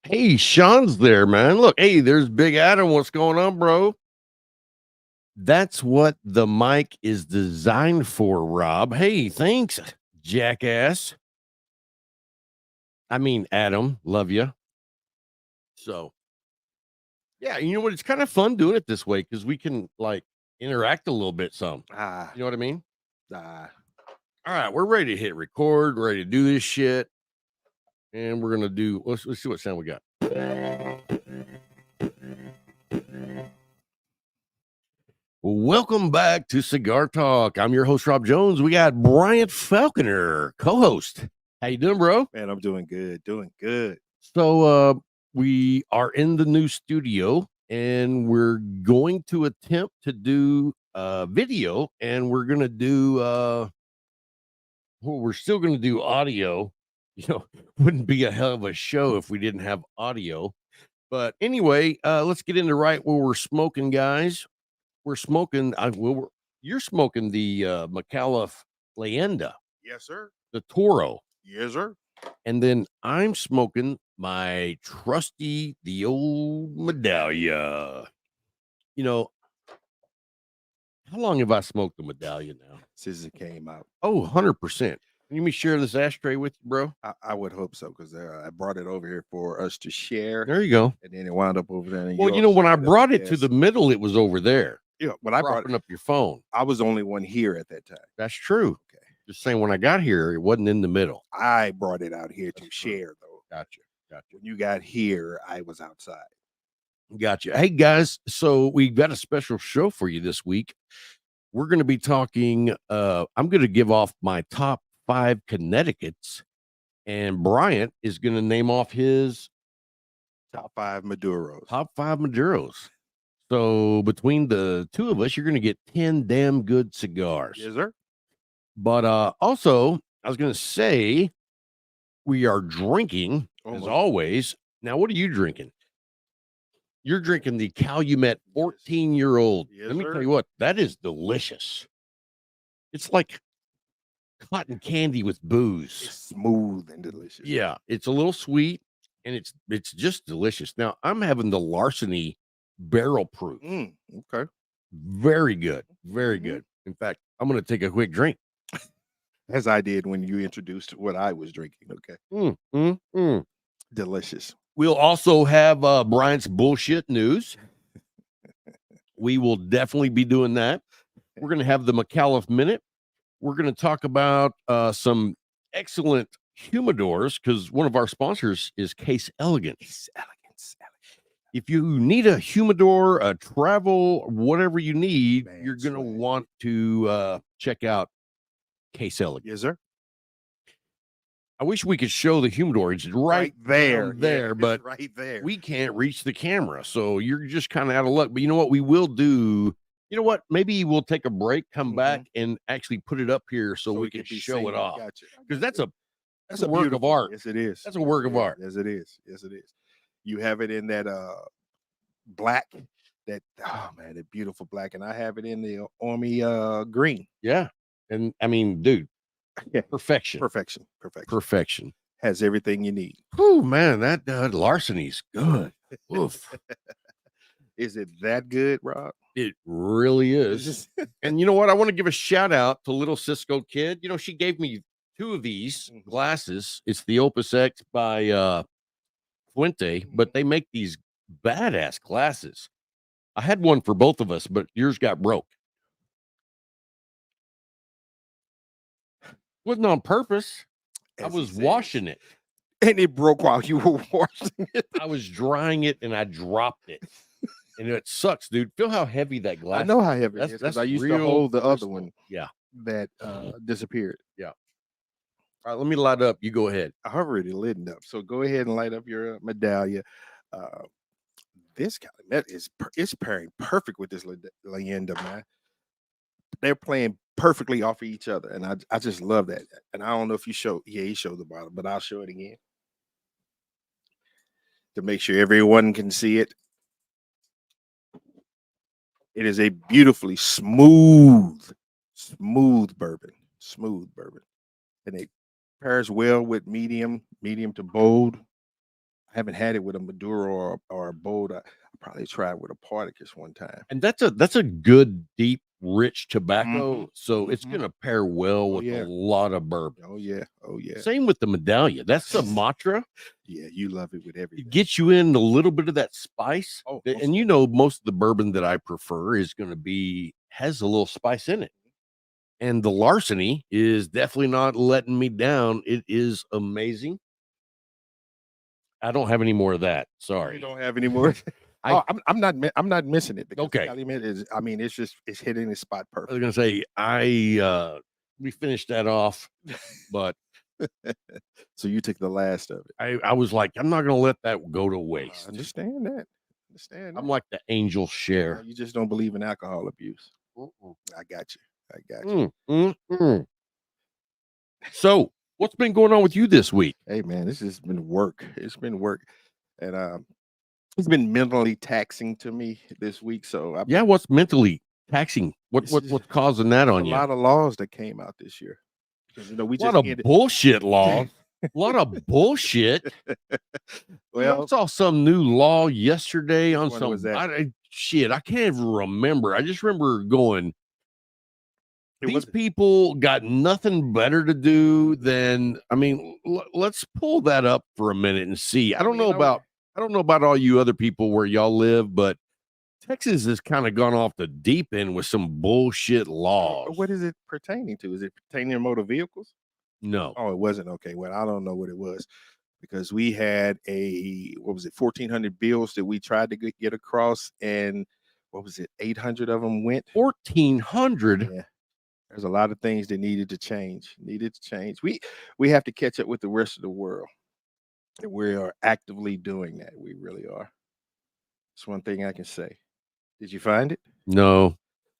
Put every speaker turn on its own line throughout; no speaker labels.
Hey, Sean's there, man. Look, hey, there's Big Adam. What's going on, bro? That's what the mic is designed for, Rob. Hey, thanks, jackass. I mean, Adam, love you. So, yeah, you know what? It's kind of fun doing it this way because we can like interact a little bit. Some,
Ah,
you know what I mean?
ah.
All right, we're ready to hit record, ready to do this shit, and we're gonna do. Let's see what sound we got. Welcome back to Cigar Talk. I'm your host, Rob Jones. We got Bryant Falconer, co-host. How you doing, bro?
Man, I'm doing good, doing good.
So we are in the new studio and we're going to attempt to do video and we're gonna do well, we're still gonna do audio. You know, wouldn't be a hell of a show if we didn't have audio. But anyway, let's get into right where we're smoking, guys. We're smoking. You're smoking the McAuliffe Leyenda,
Yes, sir.
the Toro,
Yes, sir.
and then I'm smoking my trusty, the old Medallia. You know, how long have I smoked the Medallia now?
Since it came out,
Oh, 100%. Can you me share this ashtray with you, bro?
I would hope so because I brought it over here for us to share,
There you go.
and then it wound up over there. In
Well,
your
you know, when I
side of the
brought it to
desk.
the middle, it was over there,
Yeah, when I brought
propping up your phone.
I was the only one here at that time.
That's true.
Okay,
Just saying, when I got here, it wasn't in the middle.
I brought it out here to
That's true.
share, though.
Gotcha.
When you got here, I was outside.
Gotcha. Hey guys, so we've got a special show for you this week. We're going to be talking. I'm going to give off my top 5 Connecticut's, and Bryant is going to name off his
Top 5 Maduros.
top 5 Maduros. So between the two of us, you're going to get 10 damn good cigars.
Yes, sir.
But also, I was going to say we are drinking as
Almost.
always. Now, what are you drinking? You're drinking the Calumet 14-year-old.
Yes,
Let me tell
sir.
you what, that is delicious. It's like cotton candy with booze.
It's smooth and delicious.
Yeah, it's a little sweet and it's just delicious. Now, I'm having the Larceny barrel proof.
Okay.
Very good. Very
Mhm.
good. In fact, I'm going to take a quick drink.
As I did when you introduced what I was drinking. Okay. Delicious.
We'll also have Brian's bullshit news. We will definitely be doing that. We're going to have the McAuliffe Minute. We're going to talk about some excellent humidors because one of our sponsors is Case Elegant.
Case Elegance.
If you need a humidor, a travel, whatever you need,
Man,
you're going to
swag.
want to check out Case Elegant.
Yes, sir.
I wish we could show the humidor. It's right
there.
there,
Yeah,
but
it's right there.
we can't reach the camera. So you're just kind of out of luck. But you know what? We will do. You know what? Maybe we'll take a break, come back, and actually put it up here so we can
be
show
seen.
it off.
Gotcha.
Because that's a
That's
a work of
beautiful-
art.
Yes, it is.
That's a work of art.
Yes, it is. Yes, it is. You have it in that black. That that beautiful black, and I have it in the army green.
Yeah. And I mean, dude,
Yeah.
perfection.
Perfection.
Perfection.
Has everything you need.
Oh man, that Larceny's good. Oof.
Is it that good, Rob?
It really is. And you know what? I want to give a shout out to little Cisco Kid. You know, she gave me 2 of these glasses. It's the Opus X by Fuente, but they make these badass glasses. I had one for both of us, but yours got broke. Wasn't on purpose. I
As he
was
says.
washing it.
And it broke while you were washing it.
I was drying it and I dropped it. And it sucks, dude. Feel how heavy that glass
I know how heavy it
That's
is because I
that's
used to
real
hold the other
crystal.
one
Yeah.
that disappeared.
All right, let me light up. You go ahead.
I already lit it up. So go ahead and light up your Medallia. This Calumet is pairing perfect with this Leyenda, man. They're playing perfectly off of each other, and I just love that. And I don't know if you show, he showed the bottom, but I'll show it again to make sure everyone can see it. It is a beautifully smooth bourbon, and it pairs well with medium to bold. I haven't had it with a Maduro or a Bold. I probably tried with a Partagas one time.
And that's a good, deep, rich tobacco.
Mhm,
So it's
mhm.
gonna pair well
Oh,
with a
yeah.
lot of bourbon.
Oh, yeah. Oh, yeah.
Same with the Medallia. That's Sumatra.
Yeah, you love it with
It
everything.
gets you in a little bit of that spice.
Oh,
A-
most
And you know, most of the bourbon that I prefer is gonna be has a little spice in it. And the Larceny is definitely not letting me down. It is amazing. I don't have any more of that.
You
Sorry.
don't have any more?
I
Oh, I'm not missing it because
Okay.
Calumet is, I mean, it's hitting the spot
I was
perfect.
gonna say we finished that off, but
So you took the last of it.
I was like, I'm not gonna let that go to
I
waste.
understand that. Understand
I'm
that.
like the angel share.
You just don't believe in alcohol abuse.
Mm-mm.
I got you. I got you.
Mm. So, what's been going on with you this week?
Hey man, this has been work. It's been work. And it's been mentally taxing to me this week. So I've
Yeah, what's mentally taxing?
it's just
What's causing that
a
on you?
lot of laws that came out this year. Because we
A lot
just
of
ended.
bullshit laws. A lot of bullshit. Dude, I
Well,
saw some new law yesterday
which
on
one was
some
that?
shit. I can't even remember. I just remember going,
It
these
was
people got nothing better to do than, I mean, let's pull that up for a minute and see. I don't know about all you other people where y'all live, but Texas has kind of gone off the deep end with some bullshit laws.
what is it pertaining to? Is it pertaining to motor vehicles?
No.
Oh, it wasn't. Okay. Well, I don't know what it was because we had what was it, 1,400 bills that we tried to get across, and what was it, 800 of them went.
1,400.
Yeah. There's a lot of things that needed to change. Needed to change. We have to catch up with the rest of the world. And we are actively doing that. We really are. It's one thing I can say. Did you find it?
No.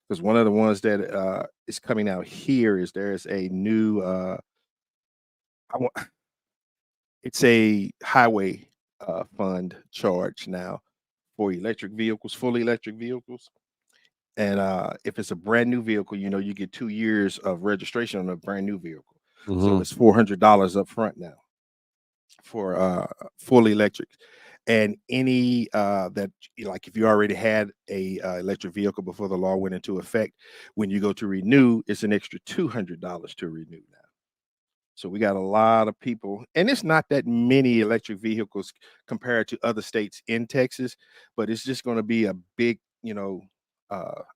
Because one of the ones that is coming out here is there's a new I want it's a highway fund charge now for electric vehicles, fully electric vehicles. And if it's a brand new vehicle, you get 2 years of registration on a brand new vehicle. So
Mhm.
it's $400 up front now for fully electric. And any that like if you already had a electric vehicle before the law went into effect, when you go to renew, it's an extra $200 to renew now. So we got a lot of people, and it's not that many electric vehicles compared to other states in Texas, but it's just going to be a big,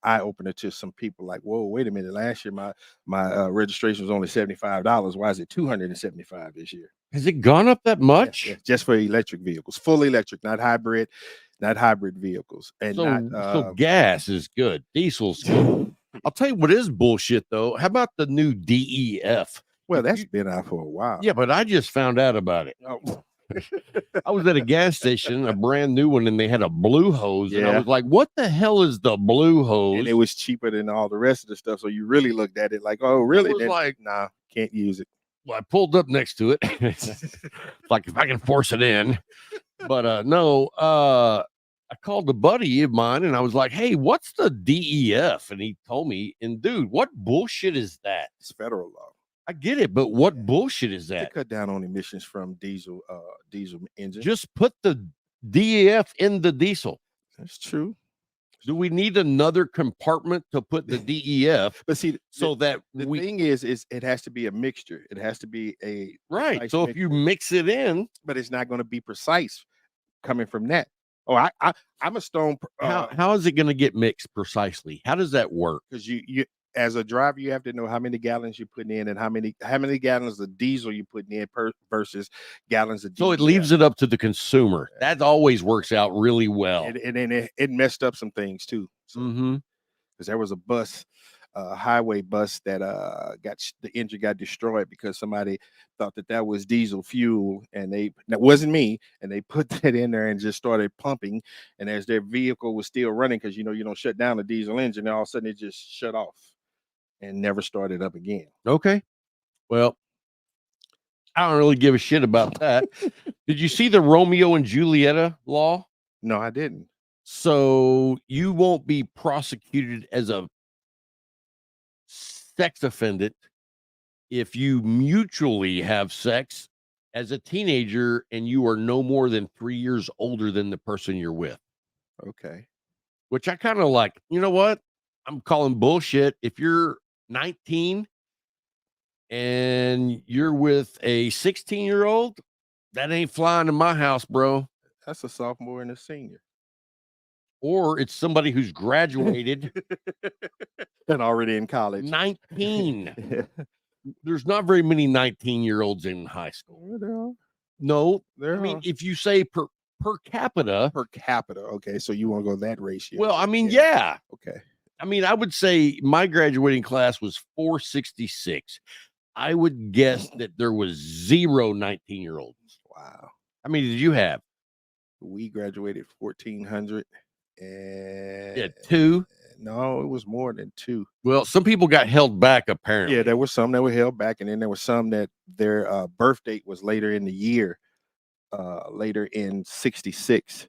eye opener to some people. Like, whoa, wait a minute! Last year, my registration was only $75. Why is it 275 this year?
Has it gone up that
Yeah,
much?
just for electric vehicles, fully electric, not hybrid vehicles, and not.
So gas is good. Diesel's good. I'll tell you what is bullshit though. How about the new DEF?
Well,
If
that's
you-
been out for a while.
yeah, but I just found out about it.
Oh,
I was at a gas station, a brand new one, and they had a blue hose, and I
Yeah.
was like, "What the hell is the blue hose?"
and it was cheaper than all the rest of the stuff. So you really looked at it like, oh, really?
was
Then,
like-
nah, can't use it.
Well, I pulled up next to it. It's like if I can force it in, but no. I called a buddy of mine, and I was like, "Hey, what's the DEF?" And he told me, and dude, what bullshit is that?
It's federal law
I get it, but what bullshit is
to
that?
cut down on emissions from diesel engines.
Just put the DEF in the diesel.
That's true.
Do we need another compartment to put the DEF
But see,
so that
the
we
thing is it has to be a mixture. It has to be a
right?
precise
So if you
mixture,
mix it in,
but it's not going to be precise coming from that. Oh, I'm a stone
how is it going to get mixed precisely? How does that work?
because you as a driver you have to know how many gallons you're putting in and how many gallons of diesel you're putting in versus gallons of
So it
DEF.
leaves it up to the consumer. That always works out really well.
And then it messed up some things too. So
Mm-hmm.
because there was a bus, highway bus that the engine got destroyed because somebody thought that was diesel fuel, and that wasn't me, and they put that in there and just started pumping, and as their vehicle was still running, because you don't shut down the diesel engine, and all of a sudden it just shut off and never started up again.
Okay. Well, I don't really give a shit about that. Did you see the Romeo and Julieta law?
No, I didn't.
So you won't be prosecuted as a sex offendant if you mutually have sex as a teenager and you are no more than 3 years older than the person you're with,
Okay.
which I kind of like. You know what? I'm calling bullshit. If you're 19 and you're with a 16-year-old, that ain't flying in my house, bro.
That's a sophomore and a senior.
Or it's somebody who's graduated
And already in college.
19. There's not very many 19-year-olds in high school.
Well, there are.
No,
There
I mean,
are.
if you say per capita,
Per capita. Okay, so you want to go that ratio?
well, I mean, yeah.
Okay.
I mean, I would say my graduating class was 466. I would guess that there was 0 19-year-olds.
Wow.
How many did you have?
We graduated 1400, and
Yeah, 2.
no, it was more than 2.
Well, some people got held back apparently.
Yeah, there were some that were held back, and then there were some that their birth date was later in the year, later in 66.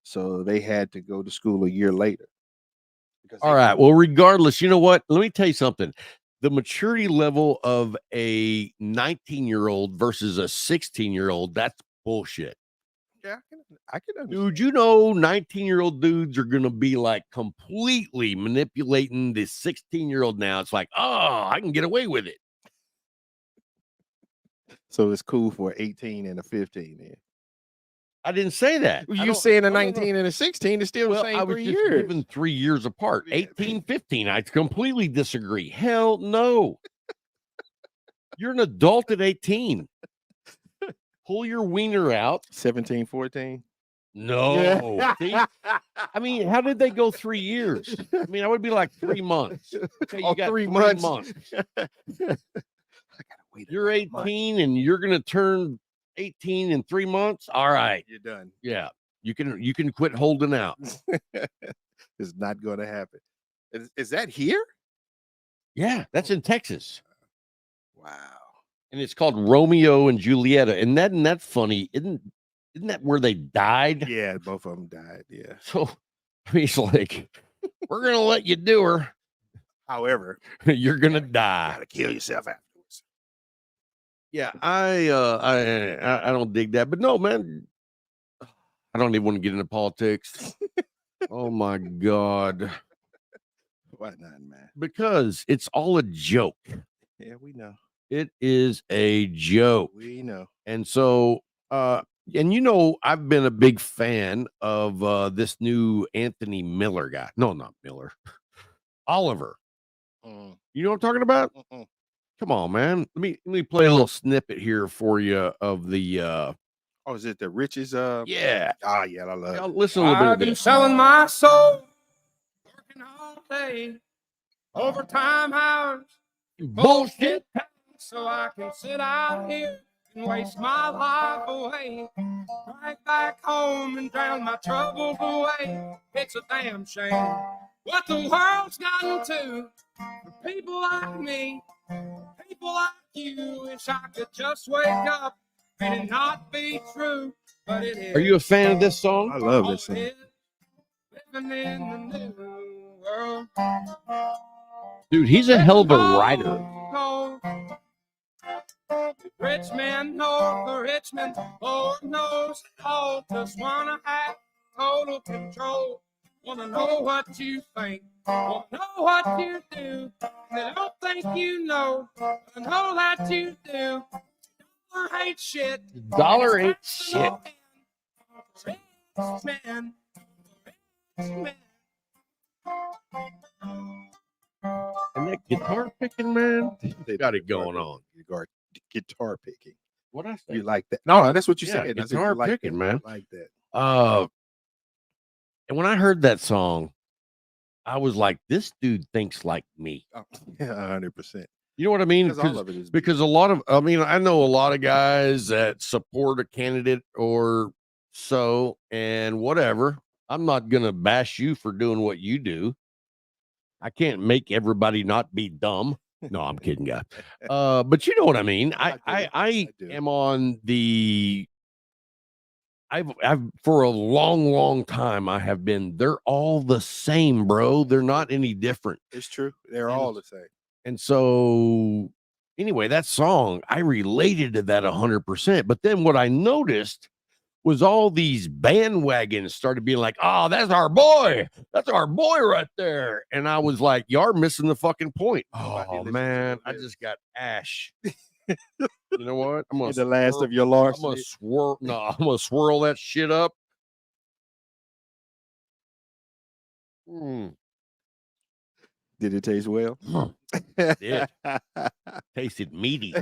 So they had to go to school a year later.
All right. Well, regardless, you know what? Let me tell you something. The maturity level of a 19-year-old versus a 16-year-old, that's bullshit.
Yeah, I can understand.
Dude, you know, 19-year-old dudes are going to be like completely manipulating the 16-year-old now. It's like, oh, I can get away with it.
So it's cool for 18 and a 15 then.
I didn't say that.
You saying a 19 and a 16 is still the same
I was
3
just
years.
given 3 years apart.
Yeah.
18, 15. I completely disagree. Hell no. You're an adult at 18. Pull your wiener out.
17, 14.
No. See? I mean, how did they go 3 years? I mean, I would be like 3 months. Okay, you got
3
3
months.
months.
I gotta wait.
You're 18 and you're gonna turn 18 in 3 months. All right.
You're done.
Yeah. You can quit holding out.
It's not going to happen. Is that here?
Yeah, that's in Texas.
Wow.
And it's called Romeo and Julieta. And that funny? Isn't that where they died?
Yeah, both of them died. Yeah.
So I mean, it's like, we're gonna let you do her.
However,
You're gonna die.
gotta kill yourself afterwards.
Yeah, I don't dig that. But no, man, I don't even want to get into politics. Oh my God.
Why not, man?
Because it's all a joke.
Yeah, we know.
It is a joke.
We know.
And so and you know, I've been a big fan of this new Anthony Miller guy. No, not Miller. Oliver. You know what I'm talking about? Come on, man. Let me play a little snippet here for you of the
Oh, is it the Riches?
yeah.
Ah, yeah, I love it.
Listen a little bit
I've
of
been
this.
selling my soul, working all day, overtime hours,
Bullshit.
so I can sit out here and waste my life away. Right back home and drown my troubles away. It's a damn shame what the world's gotten to for people like me, people like you. Wish I could just wake up and it not be true, but it is.
Are you a fan of this song?
I love this song.
Living in the new world.
Dude, he's a hell of a writer.
Rich men know the rich men, Lord knows all. Just wanna have total control. Wanna know what you think, wanna know what you do. They don't think you know, I know that you do. Dollar ain't shit.
Dollar ain't shit.
Rich men, rich men.
And that guitar picking, man, they got it going on.
Guitar picking.
What I say?
You like that? No, that's what you
Yeah,
said. I said
guitar
you like
picking,
that.
man.
I like that.
And when I heard that song, I was like, this dude thinks like me.
Oh, yeah, 100%.
You know what I mean?
Because all of it is
Because a lot of, I mean, I know a lot of guys that support a candidate or so and whatever. I'm not going to bash you for doing what you do. I can't make everybody not be dumb. No, I'm kidding, guy. But you know what I mean? I
do.
am on the, I've for a long time, I have been, they're all the same, bro. They're not any different.
It's true. They're all the same.
And so anyway, that song, I related to that 100%. But then what I noticed was all these bandwagons started being like, oh, that's our boy. That's our boy right there. And I was like, y'all missing the fucking point.
Nobody
Oh,
listens to
man.
the
I
lyrics.
just got ash. You know what? I'm
You're the last of your
I'm gonna
larceny.
swirl. No, I'm gonna swirl that shit up. Mm.
Did it taste well?
Did. Tasted meaty.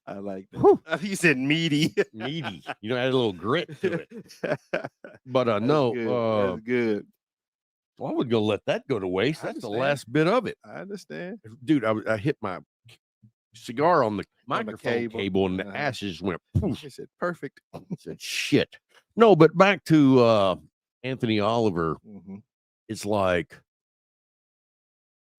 I like that.
Whew.
You said meaty.
Meaty. You know, had a little grit to it. But
That's
no,
good. That's good.
well, I was gonna let that go to waste.
I
That's the
understand.
last bit of it.
I understand.
Dude, I hit my cigar on the microphone
cable.
cable and the
Uh-huh.
ashes went poof.
He said perfect.
I said, shit. No, but back to Anthony Oliver,
Mhm.
it's like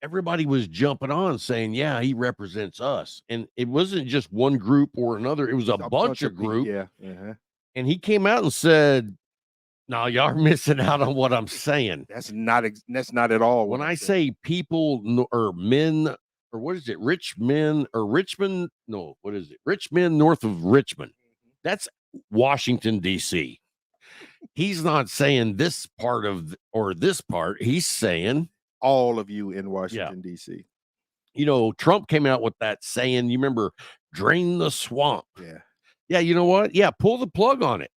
everybody was jumping on saying, yeah, he represents us. And it wasn't just one group or another, it was a bunch of
people,
groups.
Yeah. Uh-huh.
And he came out and said, no, y'all are missing out on what I'm saying.
That's not at all.
When
what
I
I'm saying.
say people or men, or what is it? Rich men or Richmond? No, what is it? Rich men north of Richmond. That's Washington, D.C. He's not saying this part of or this part. He's saying,
all of you in Washington, D.C.
you know, Trump came out with that saying, you remember, drain the swamp.
Yeah.
Yeah, you know what? Yeah, pull the plug on it.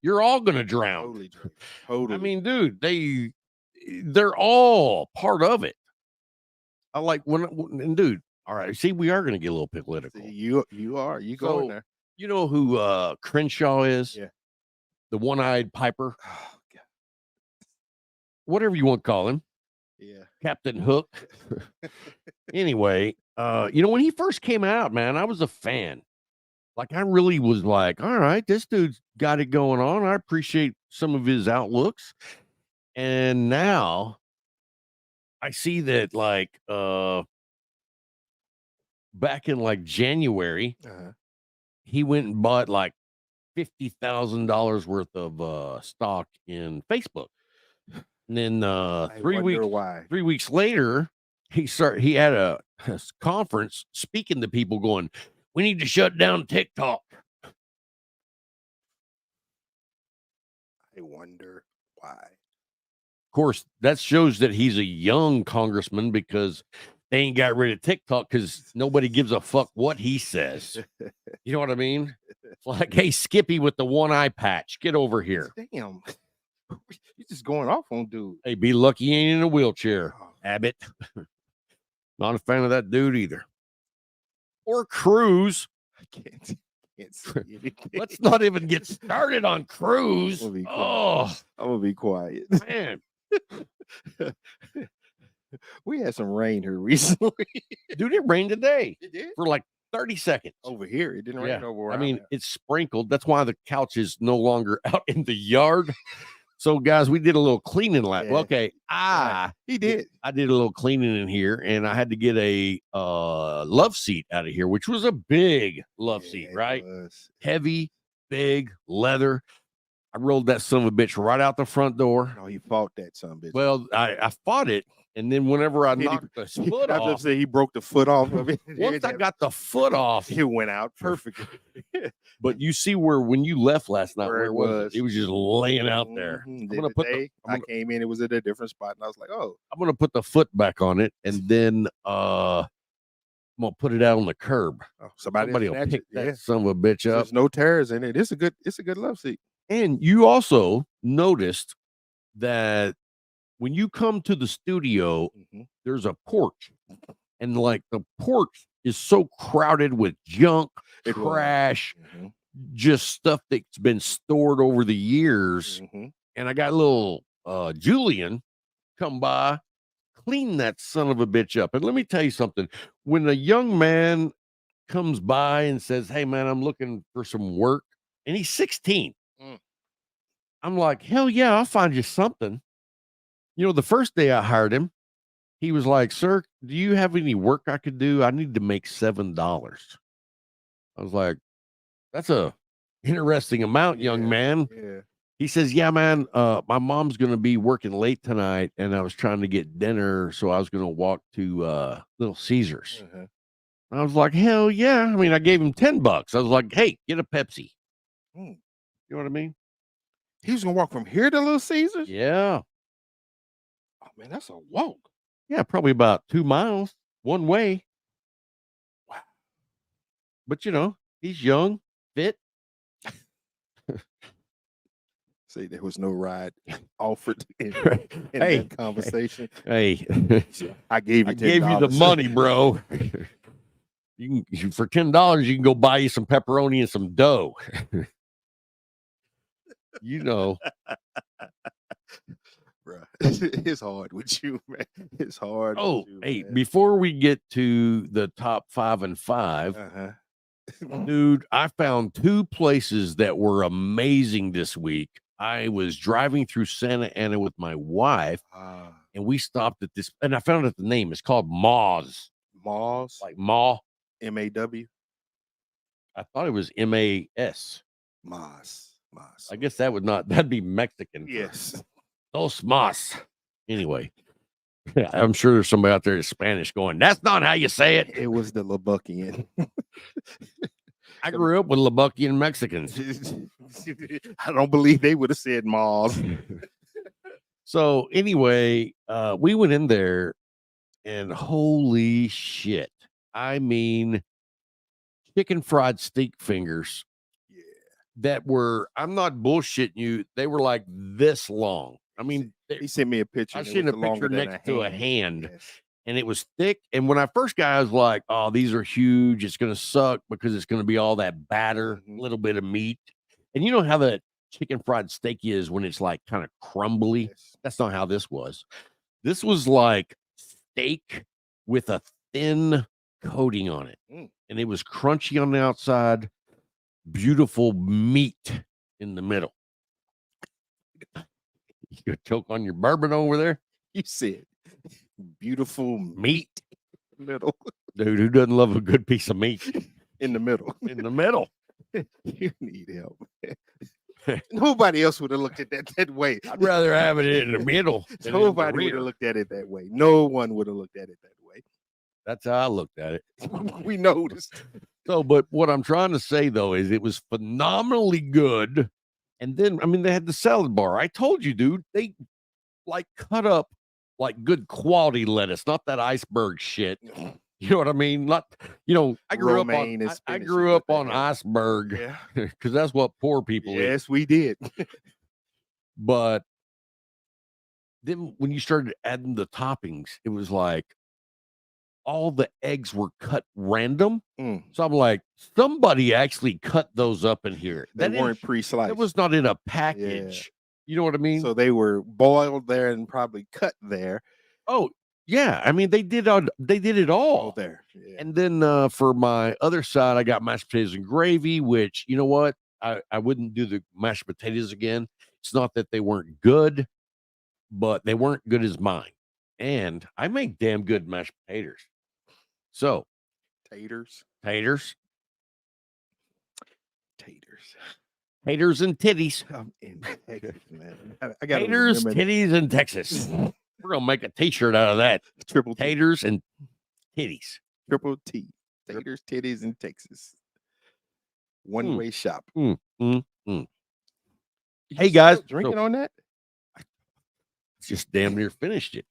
You're all gonna drown.
Totally. Totally.
I mean, dude, they're all part of it. I like and dude, all right. See, we are gonna get a little political.
See, you are. You go in
So,
there.
you know who Crenshaw is?
Yeah.
The one-eyed piper,
Oh, God.
whatever you want to call him,
Yeah.
Captain Hook. Anyway, you know, when he first came out, man, I was a fan. Like, I really was like, all right, this dude's got it going on. I appreciate some of his outlooks. And now I see that, like, back in like January,
Uh-huh.
he went and bought like $50,000 worth of stock in Facebook. And then
I
3
wonder
weeks
why.
3 weeks later, he had a conference speaking to people going, we need to shut down TikTok.
I wonder why.
Of course, that shows that he's a young congressman because they ain't got rid of TikTok because nobody gives a fuck what he says. You know what I mean? It's like, hey, Skippy with the one eye patch, get over here.
Damn. You're just going off on dude.
Hey, be lucky you ain't in a wheelchair,
Oh,
Abbott. Not a fan of that dude either. Or Cruz.
I can't see anything.
Let's not even get started on Cruz.
We'll be quiet.
Oh,
I'm gonna be quiet.
man.
We had some rain here recently.
Dude, it rained today
It did
for like 30 seconds.
over here. It didn't rain over.
I
where
mean,
I'm at.
it's sprinkled. That's why the couch is no longer out in the yard. So, guys, we did a little cleaning last.
Yeah.
Okay,
He did.
I did a little cleaning in here, and I had to get a love seat out of here, which was a big love seat,
Yeah, it
right?
was.
Heavy, big leather. I rolled that son of a bitch right out the front door.
No, he fought that son of a bitch.
Well, I fought it, and then whenever I
Hit him-
knocked the foot
I was
off,
say he broke the foot off of it.
once I got the foot off,
it went out perfectly.
but you see where when you left last night,
Where
where
it
was
was.
it? It was just laying out there.
Mhm.
I'm
Then
gonna put the
today, I came in, it was at a different spot, and I was like, oh,
I'm gonna put the foot back on it, and then I'm gonna put it out on the curb.
somebody
Somebody will
snatched
pick
it.
that
Yeah.
son of a bitch up.
There's no tears in it. It's a good love seat.
And you also noticed that when you come to the studio,
Mhm.
there's a porch, and like the porch is so crowded with junk,
It was.
trash,
Mhm.
just stuff that's been stored over the years.
Mhm.
And I got little Julian come by, clean that son of a bitch up. And let me tell you something: when a young man comes by and says, "Hey, man, I'm looking for some work," and he's 16.
Mm.
I'm like, hell yeah, I'll find you something. You know, the first day I hired him, he was like, "Sir, do you have any work I could do? I need to make $7." I was like, that's a interesting amount, young
Yeah.
man.
Yeah.
He says, "Yeah, man, my mom's gonna be working late tonight, and I was trying to get dinner, so I was gonna walk to Little Caesars."
Uh-huh.
I was like, hell yeah. I mean, I gave him $10. I was like, hey, get a Pepsi.
Mm.
You know what I mean?
He was gonna walk from here to Little Caesars.
Yeah.
Oh man, that's a walk.
Yeah, probably about 2 miles one way.
Wow.
But you know, he's young, fit.
See, there was no ride offered in
Hey,
that conversation.
Hey,
I gave you
I
$10.
gave you the money, bro. For $10, you can go buy you some pepperoni and some dough. You know,
Bruh. It's hard with you, man. It's hard.
oh,
with you,
hey,
man.
before we get to the top 5 and 5, dude, I found 2 places that were amazing this week. I was driving through Santa Ana with my wife, and we stopped at this, and I found out the name. It's called Maw's,
Moss,
like Maw.
MAW,
I thought it was MAS.
Moss.
I guess that'd be Mexican.
Yes.
Dos mas. Anyway, I'm sure there's somebody out there that's Spanish going, that's not how you say it.
It was the Lubbockian.
I grew up with Lubbockian Mexicans.
I don't believe they would have said Moss.
So anyway, we went in there and holy shit. I mean, chicken fried steak fingers that were, I'm not bullshitting you, they were like this long. I mean,
He sent me a picture.
I
and it
seen
was
a
longer
picture
than
next to a hand.
Yes.
And it was thick. And when I first got, I was like, oh, these are huge. It's going to suck because it's going to be all that batter, a little bit of meat. And you know how the chicken fried steak is when it's like kind of crumbly?
Yes.
That's not how this was. This was like steak with a thin coating on it. And it was crunchy on the outside, beautiful meat in the middle. You gonna choke on your bourbon over there?
You said beautiful
Meat.
middle
Dude, who doesn't love a good piece of meat
in the middle.
in the middle?
You need help. Nobody else would have looked at that way.
I'd rather have it in the middle. than in the
Nobody would
rear.
have looked at it that way. No one would have looked at it that way.
That's how I looked at it.
We noticed.
So, but what I'm trying to say though is it was phenomenally good. And then, I mean, they had the salad bar. I told you, dude, they like cut up like good quality lettuce, not that iceberg shit. You know what I mean? Not, you know, I grew
Romaine and
up on, I
spinach
grew
is
up
what
on
they have.
iceberg
Yeah.
because that's what poor people eat.
Yes, we did.
But then when you started adding the toppings, it was like all the eggs were cut random. So I'm like, somebody actually cut those up in here.
They
That
weren't
is-
pre-sliced.
That was not in a package. You know what I mean?
So they were boiled there and probably cut there.
Oh, yeah. I mean, they did it all.
Oh, there. Yeah.
And then for my other side, I got mashed potatoes and gravy, which, you know what? I wouldn't do the mashed potatoes again. It's not that they weren't good, but they weren't good as mine. And I make damn good mashed potatoes. So,
Taters.
taters and titties.
I'm in Texas, man. I got
Taters, titties, and Texas. We're going to make a t-shirt out of that.
Triple T.
Taters and titties.
Triple T. Taters, titties, in Texas. One-way shop.
Mm.
You
Hey,
still
guys.
drinking on that?
Just damn near finished it.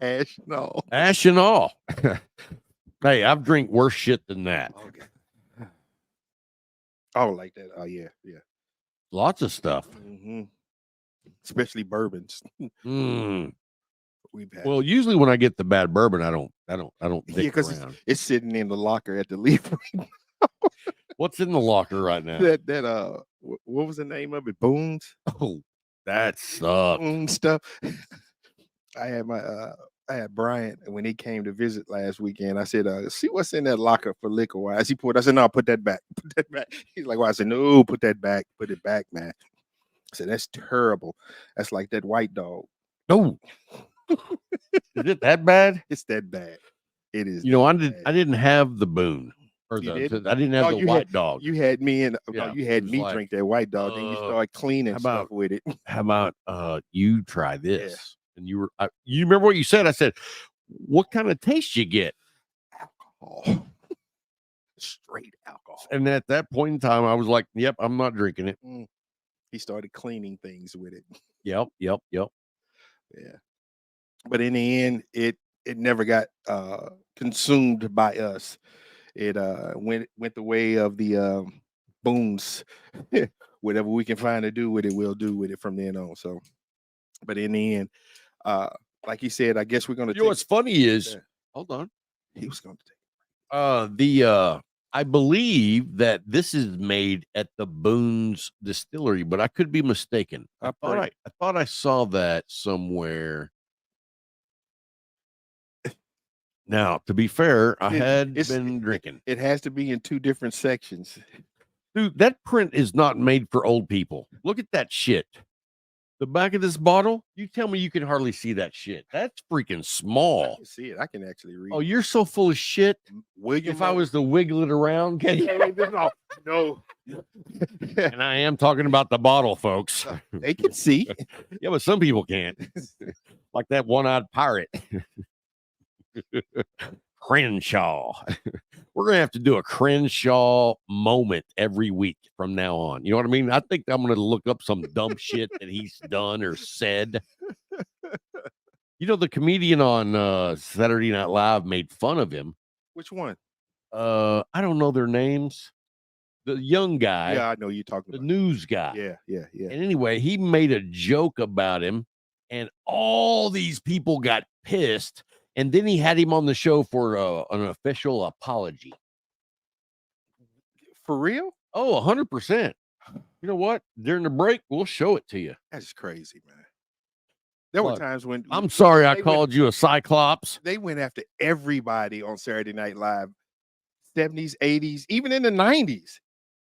Ash? No.
Ash and all. Hey, I've drank worse shit than that.
Okay. Oh, like that. Oh, yeah. Yeah.
Lots of stuff.
Especially bourbons.
Mm.
We've had.
Well, usually when I get the bad bourbon, I don't
yeah,
dick
because
around.
it's sitting in the locker at the leaf.
What's in the locker right now?
What was the name of it? Boone's?
Oh, that sucks.
Boone stuff. I had Bryant when he came to visit last weekend. I said, see what's in that locker for liquor wise. He I said, no, put that back. Put that back. He's like, well, I said, no, put that back. Put it back, man. I said, that's terrible. That's like that white dog.
No. Is it that bad?
It's that bad. It is.
You know, I
that bad.
didn't have the Boone. Or
You
the,
didn't?
I didn't have
Oh,
the
you
white dog.
You had me and
Yeah,
you
it
had
was
me
like,
drink that white dog. Then you started cleaning
how
stuff
about-
with it.
How about you try this? And you remember what you said? I said, what kind of taste you get?
alcohol. Straight alcohol.
And at that point in time, I was like, "Yep, I'm not drinking it."
He started cleaning things with it.
Yep.
Yeah. But in the end, it never got consumed by us. It went the way of the Boons. Whatever we can find to do with it, we'll do with it from then on. So, but in the end, like you said, I guess we're gonna
You know what's funny is,
Yeah.
hold on.
he was gonna take.
I believe that this is made at the Boone's Distillery, but I could be mistaken. I thought I saw that somewhere. Now, to be fair, I had been drinking.
It has to be in two different sections.
Dude, that print is not made for old people. Look at that shit. The back of this bottle, you tell me you can hardly see that shit. That's freaking
I
small.
can see it. I can actually read.
Oh, you're so full of shit.
William,
If I was to wiggle it around, can you?
no,
And I am talking about the bottle, folks.
they can see.
Yeah, but some people can't. Like that one-eyed pirate. Crenshaw. We're gonna have to do a Crenshaw moment every week from now on. You know what I mean? I think I'm gonna look up some dumb shit that he's done or said. You know, the comedian on Saturday Night Live made fun of him.
Which one?
I don't know their names. The young guy,
Yeah, I know you're talking
the
about.
news guy.
Yeah.
And anyway, he made a joke about him, and all these people got pissed. And then he had him on the show for an official apology.
For real?
Oh, 100%. You know what? During the break, we'll show it to you.
That's crazy, man. There were
Look,
times when
I'm sorry I
they
called you a cyclops.
they went after everybody on Saturday Night Live, 70s, 80s, even in the 90s.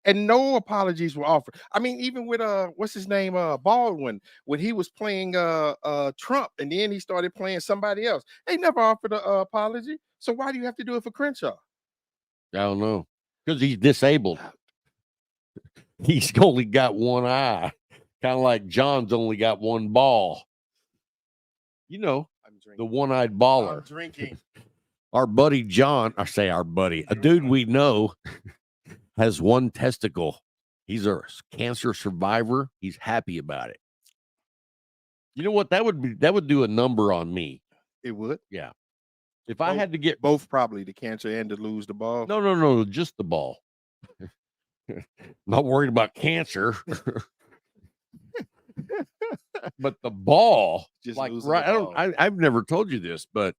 And no apologies were offered. I mean, even with what's his name, Baldwin, when he was playing Trump, and then he started playing somebody else. They never offered an apology. So why do you have to do it for Crenshaw?
I don't know. Because he's disabled. He's only got one eye. Kind of like John's only got one ball. You know,
I'm
the
drinking.
one-eyed baller.
I'm drinking.
Our buddy John, I say our buddy, a dude we know has one testicle. He's a cancer survivor. He's happy about it. You know what? That would do a number on me.
It would.
Yeah. If I had to get
Both probably the cancer and to lose the ball.
no, just the ball. Not worried about cancer. But the ball,
Just
like
losing
right,
the ball.
I've never told you this, but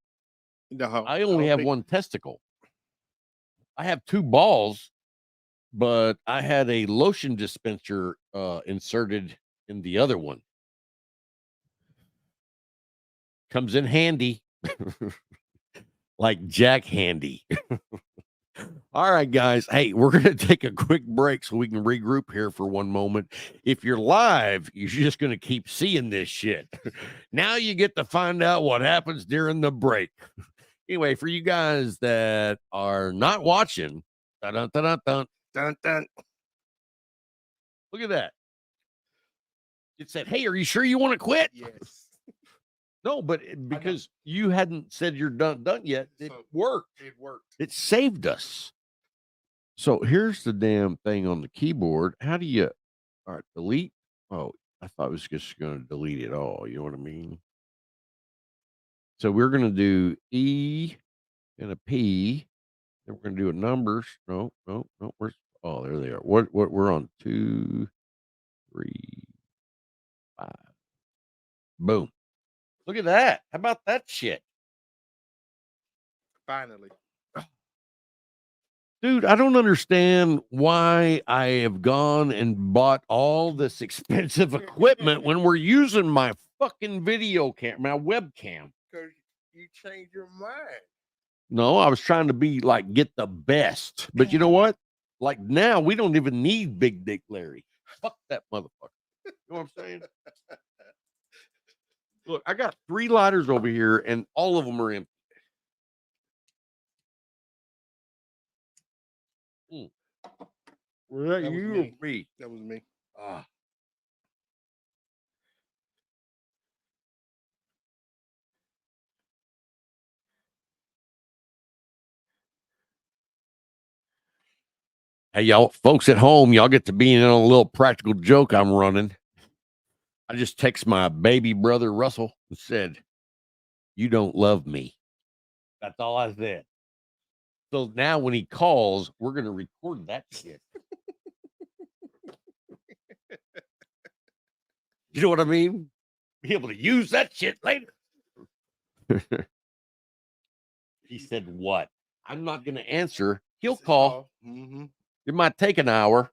No,
I only
don't
have
think-
one testicle. I have two balls, but I had a lotion dispenser inserted in the other one. Comes in handy. Like Jack Handy. All right, guys. Hey, we're going to take a quick break so we can regroup here for one moment. If you're live, you're just going to keep seeing this shit. Now you get to find out what happens during the break. Anyway, for you guys that are not watching, dun, dun, dun, dun,
Dun, dun.
look at that. It said, "Hey, are you sure you want to quit?"
Yes.
No, but because you hadn't said you're done yet, it
So-
worked.
It worked.
It saved us. So here's the damn thing on the keyboard. How do you, all right, delete? Oh, I thought I was just going to delete it all. You know what I mean? So we're going to do E and a P. Then we're going to do a numbers. No. Where's, oh, there they are. What we're on 2, 3, 5. Boom. Look at that. How about that shit?
Finally.
Dude, I don't understand why I have gone and bought all this expensive equipment when we're using my fucking video cam, my webcam.
Because you changed your mind.
No, I was trying to be like, get the best. But you know what? Like now, we don't even need Big Dick Larry. Fuck that motherfucker. You know what I'm saying? Look, I got 3 lighters over here, and all of them are empty. Was that
That was
you
me.
or me?
That was me.
Ah. Hey, y'all, folks at home, y'all get to be in on a little practical joke I'm running. I just text my baby brother Russell and said, "You don't love me." That's all I said. So now when he calls, we're going to record that shit. You know what I mean? Be able to use that shit later. He said, "What?" I'm not going to answer. He'll call.
Mm-hmm.
It might take an hour.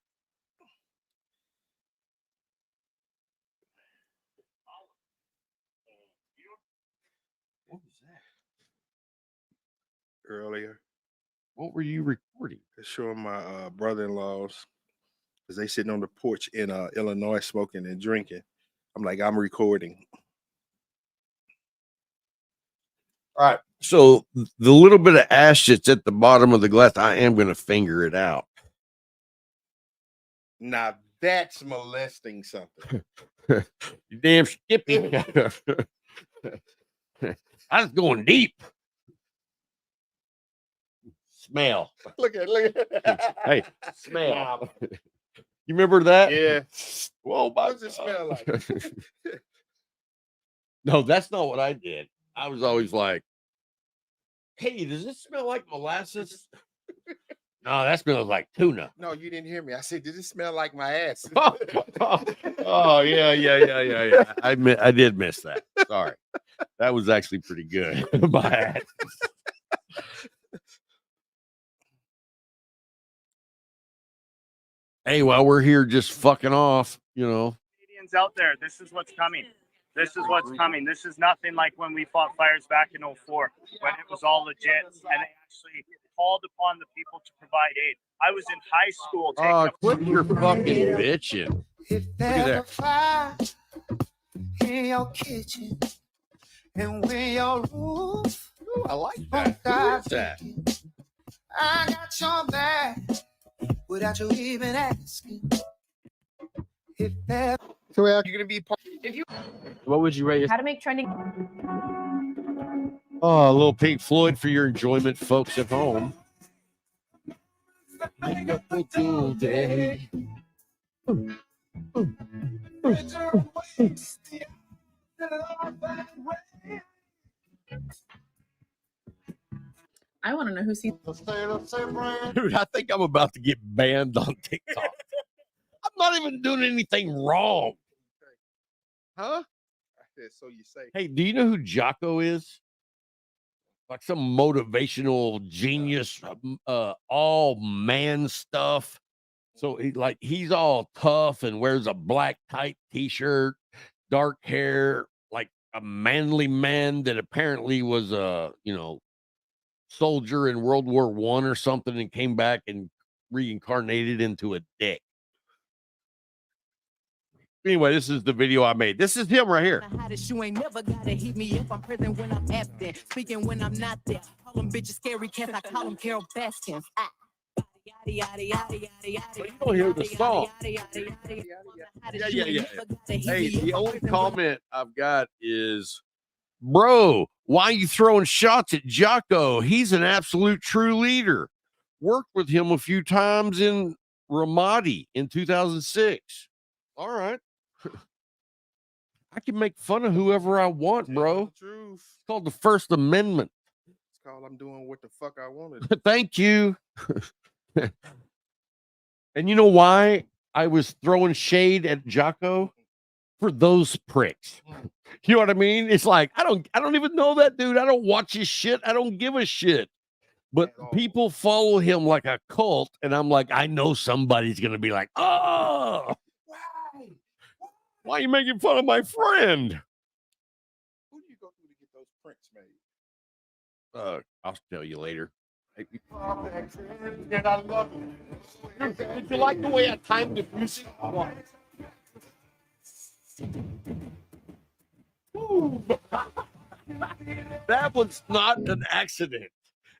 What was that?
Earlier,
What were you recording?
showing my brother-in-laws because they sitting on the porch in Illinois smoking and drinking. I'm like, I'm recording.
All right. So the little bit of ash that's at the bottom of the glass, I am going to finger it out.
Now that's molesting something.
You damn Skippy. I was going deep. Smell.
Look at
Hey, smell. You remember that?
Yeah.
Whoa,
What does it smell like?
No, that's not what I did. I was always like, "Hey, does this smell like molasses?" No, that smells like tuna.
No, you didn't hear me. I said, did it smell like my ass?
Oh yeah. I did miss that. Sorry, that was actually pretty good. My ass. Hey, while we're here just fucking off, you know.
Canadians out there, this is what's coming. This is what's coming. This is nothing like when we fought fires back in 04, when it was all legit and they actually called upon the people to provide aid. I was in high school.
Oh, quit your fucking bitching.
If there's a fire in your kitchen and when your roof
Ooh, I like
won't
that. Who is
die
that?
leaking, I got your back without you even asking. If there's
So you're gonna be part.
What would you rate?
How to make trending.
Oh, a little Pink Floyd for your enjoyment, folks at home.
I want to know who sees.
Dude, I think I'm about to get banned on TikTok. I'm not even doing anything wrong. Huh?
So you say.
Hey, do you know who Jocko is? Like some motivational genius, all man stuff. So he's all tough and wears a black tight t-shirt, dark hair, like a manly man that apparently was a soldier in World War I or something and came back and reincarnated into a dick. Anyway, this is the video I made. This is him right here.
You ain't never gotta hit me if I'm present when I'm absent. Speaking when I'm not there. Call them bitches scary cats. I call them Carol Baskins.
You don't hear the song. Yeah. Hey, the only comment I've got is, bro, why are you throwing shots at Jocko? He's an absolute true leader. Worked with him a few times in Ramadi in 2006. All right. I can make fun of whoever I want, bro. It's
Truth.
called the First Amendment.
It's called I'm doing what the fuck I wanted.
Thank you. And you know why I was throwing shade at Jocko? For those pricks. You know what I mean? It's like I don't even know that dude. I don't watch his shit. I don't give a shit. But people follow him like a cult, and I'm like, I know somebody's gonna be like, oh, why are you making fun of my friend?
Who do you go through to get those prints made?
I'll tell you later.
And I love it.
Did you like the way I timed the music? That was not an accident.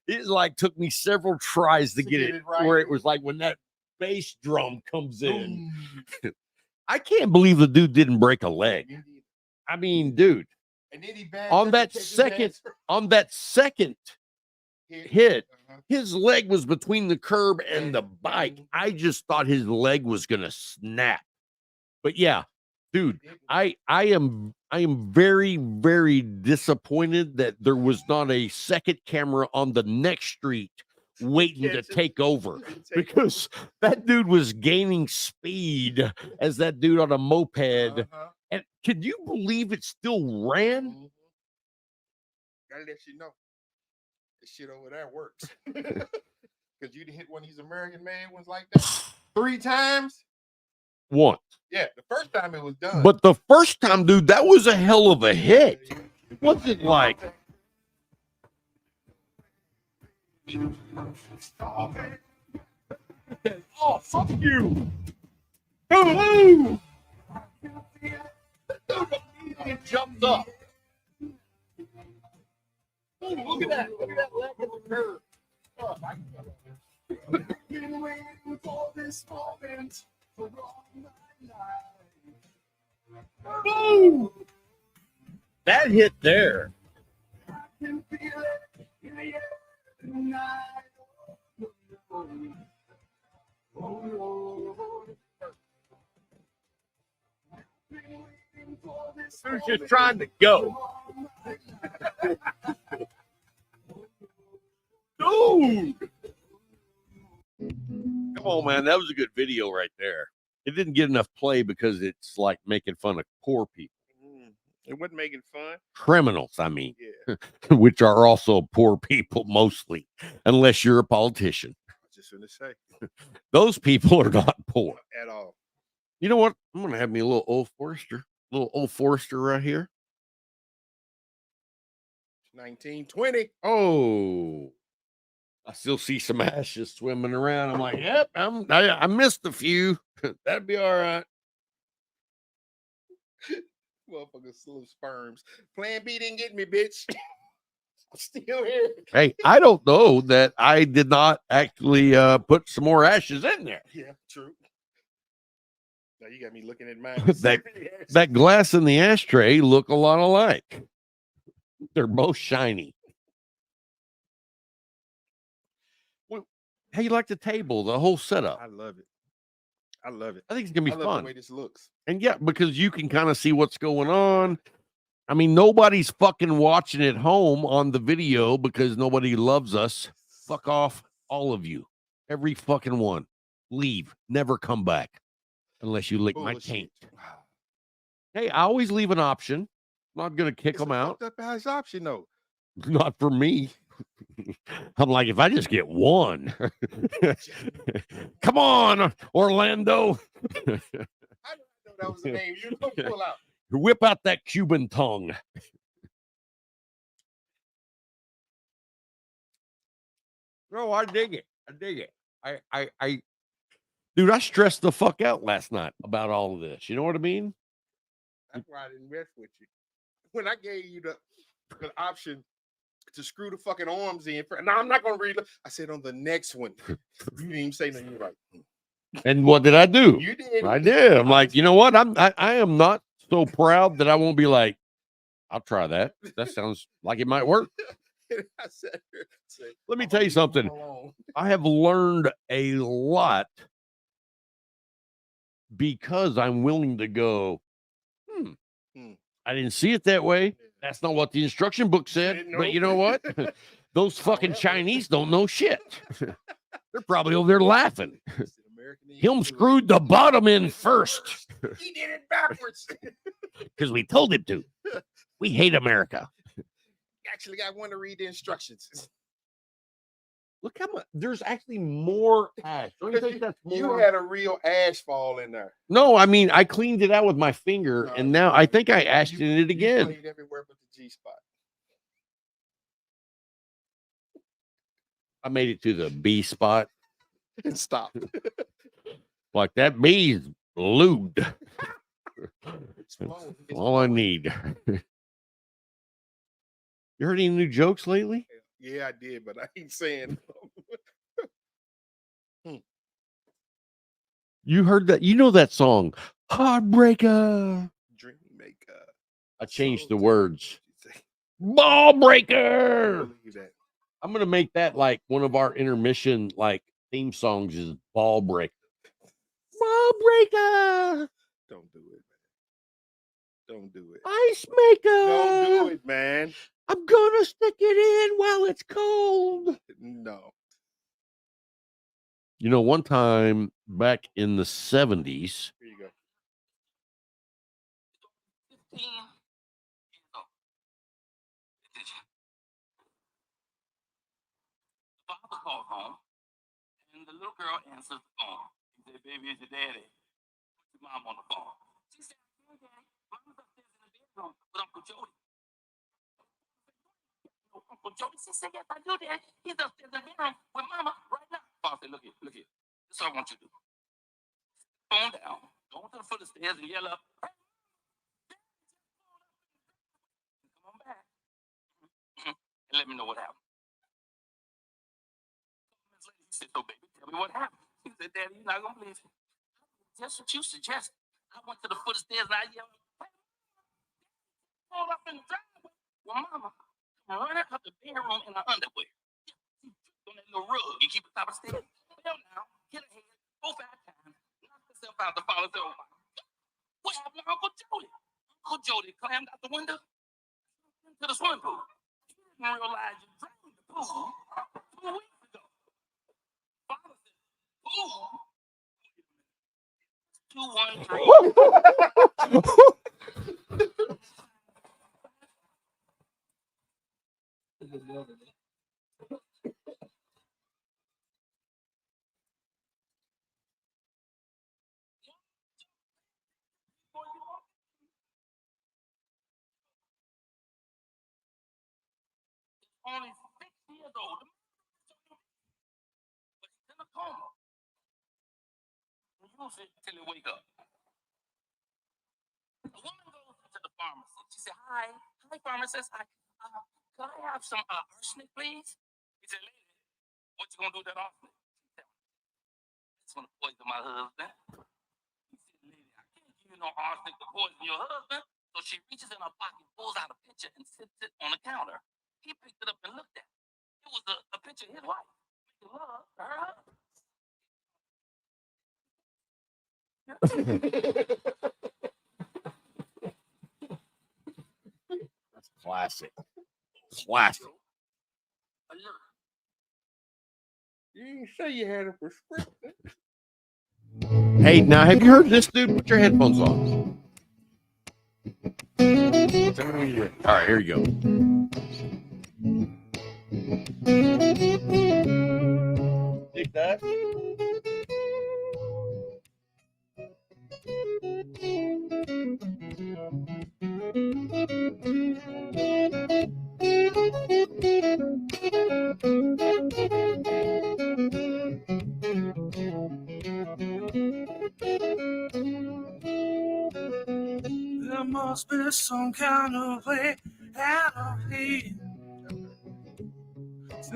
It like took me several tries to get it
right.
where it was like when that bass drum comes in. I can't believe the dude didn't break a leg. I mean, dude,
And then he
on that second hit, His leg was between the curb and the bike. I just thought his leg was gonna snap. But yeah, dude, I am very, very disappointed that there was not a second camera on the next street waiting to take over, because that dude was gaining speed as that dude on a moped. And can you believe it still ran?
Gotta let you know. This shit over there works. Because you hit one of these American made ones like that 3 times.
Once.
Yeah, the first time it was done.
But the first time, dude, that was a hell of a hit. What's it like? Oh, fuck you. Ooh. It jumped up. Oh, look at that. Look at that leg in the curve. Oh, been waiting for this moment for all my life. Boom! That hit there. I can feel it in the air tonight. Who's just trying to go? Dude! Come on, man. That was a good video right there. It didn't get enough play because it's like making fun of poor people.
It wasn't making fun.
Criminals, I mean,
Yeah.
which are also poor people mostly, unless you're a politician.
I was just gonna say
Those people are not poor.
at all.
You know what? I'm gonna have me a little Old Forester right here.
1920.
Oh, I still see some ashes swimming around. I'm like, yep, I missed a few. That'd be all right.
Motherfuckers, little sperms. Plan B didn't get me, bitch. I'm still here.
Hey, I don't know that I did not actually put some more ashes in there.
Yeah, true. Now you got me looking at mine.
That glass in the ashtray look a lot alike. They're both shiny. Well, how you like the table, the whole setup?
I love it. I love it.
I think it's gonna be
I love
fun.
the way this looks.
And yeah, because you can kind of see what's going on. I mean, nobody's fucking watching at home on the video because nobody loves us. Fuck off, all of you. Every fucking one. Leave. Never come back unless you lick my
Bullshit.
taint. Hey, I always leave an option. I'm not gonna kick
It's
them
a
out.
fucked up ass option though.
Not for me. I'm like, if I just get one, come on, Orlando.
I didn't know that was the name you were gonna pull out.
Whip out that Cuban tongue. No, I dig it. I dig it. Dude, I stressed the fuck out last night about all of this. You know what I mean?
That's why I didn't mess with you. When I gave you the option to screw the fucking arms in, no, I'm not gonna read it. I said on the next one. You didn't even say nothing. You're like,
And what did I do?
you did.
I did. I'm like, you know what? I am not so proud that I won't be like, I'll try that. That sounds like it might work.
I said,
Let me tell you something. I have learned a lot because I'm willing to go, I didn't see it that way. That's not what the instruction book said. But you know what? Those fucking Chinese don't know shit. They're probably over there laughing. Him screwed the bottom in first
He did it backwards.
because we told him to. We hate America.
Actually, I want to read the instructions.
Look how much. There's actually more ash. Don't you think that's more?
You had a real ash fall in there.
No, I mean, I cleaned it out with my finger,
No,
and now I think I ashed
You-
in it
you
again.
played everywhere but the G spot.
I made it to the B spot.
And stop.
Like that B's lubed.
It's flowing. It's
All I
flowing.
need. You heard any new jokes lately?
Yeah, I did, but I ain't saying.
You heard that? You know that song, Heartbreaker.
Dream maker.
I changed the words. Ball breaker.
Believe that.
I'm gonna make that like one of our intermission like theme songs is Ball Break. Ball Breaker.
Don't do it, man. Don't do it.
Ice Maker.
Don't do it, man.
I'm gonna stick it in while it's cold.
No.
You know, one time back in the 70s,
Here you go.
15 years old. Did you? The father called home, and the little girl answers the phone. He said, "Baby, it's your daddy. Put your mom on the phone." She said, "Hey, Daddy, Mama's upstairs in the bedroom with Uncle Jody." "No, Uncle Jody." She said, "Yes, I do, Daddy. He's upstairs in the bedroom with Mama right now." Father said, "Look here, look here. This is what I want you to do. Phone down, go to the foot of the stairs and yell up, 'Hey, come on back,' and let me know what happened." He said, "So, baby, tell me what happened." He said, "Daddy, you're not going to believe it. Just what you suggested. I went to the foot of the stairs and I yelled, 'Hey, pulled up in the driveway.' Well, Mama, running out the bedroom in her underwear. On that little rug you keep on top of the stairs. Fell down, hit her head 4 or 5 times, knocked herself out the fall and said, 'Oh my God, what happened to Uncle Jody?' Uncle Jody climbed out the window into the swimming pool. He didn't realize you drained the pool 2 weeks ago. Father said, 213. Only 6 years old. But he's in a coma. Use it till he wake up. The woman goes to the pharmacy. She said, "Hi, pharmacist. Could I have some arsenic, please?" He said, "Lady, what you gonna do with that arsenic?" She said, "I just want to poison my husband." He said, "Lady, I can't give you no arsenic to poison your husband." So she reaches in her pocket, pulls out a picture, and sits it on the counter. He picked it up and looked at it. It was a picture of his wife making love to her husband.
that's classic. Classic.
Alert.
You didn't say you had a prescription.
Hey, now have you heard this, dude? Put your headphones on. All right, here you go. Dig that?
There must be some kind of way out of here.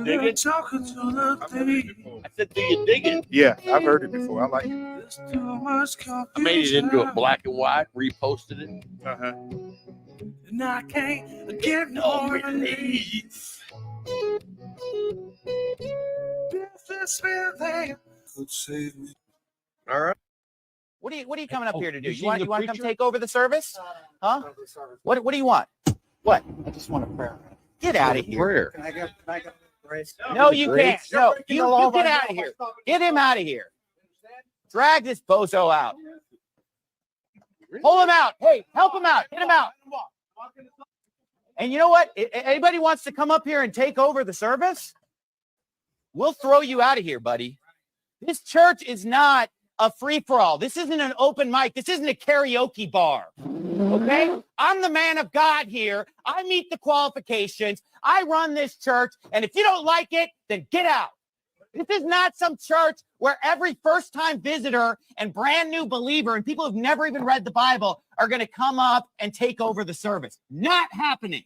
Dig it?
Talking to the
I've heard it before.
I said, do you dig it?
Yeah, I've heard it before. I like it.
There's too much confusion.
I made it into a black and white, reposted it.
Uh-huh.
And I can't get no relief. If this thing could save me.
All right.
What are you coming up
Oh,
here to do?
you
You want
seen
to
the
come
preacher?
take over the service? Huh? What do you want? What?
I just want a prayer.
Get out of here.
Prayer.
Can I get grace?
No, you can't.
Grace.
No, you get out of here. Get him out of here. Drag this bozo out. Pull him out. Hey, help him out. Get him out. And you know what? Anybody wants to come up here and take over the service? We'll throw you out of here, buddy. This church is not a free-for-all. This isn't an open mic. This isn't a karaoke bar. Okay? I'm the man of God here. I meet the qualifications. I run this church. And if you don't like it, then get out. This is not some church where every first-time visitor and brand new believer and people who've never even read the Bible are going to come up and take over the service. Not happening.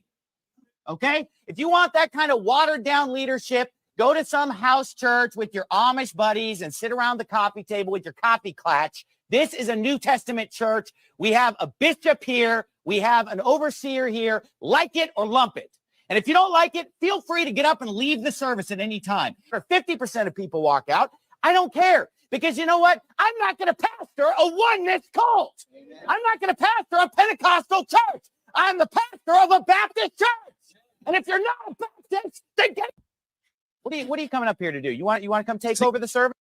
Okay? If you want that kind of watered-down leadership, go to some house church with your Amish buddies and sit around the coffee table with your coffee clutch. This is a New Testament church. We have a bishop here. We have an overseer here. Like it or lump it. And if you don't like it, feel free to get up and leave the service at any time. If 50% of people walk out, I don't care. Because you know what? I'm not going to pastor a oneness cult. I'm not going to pastor a Pentecostal church. I'm the pastor of a Baptist church. And if you're not a Baptist, then get. What are you coming up here to do? You want to come take over the service?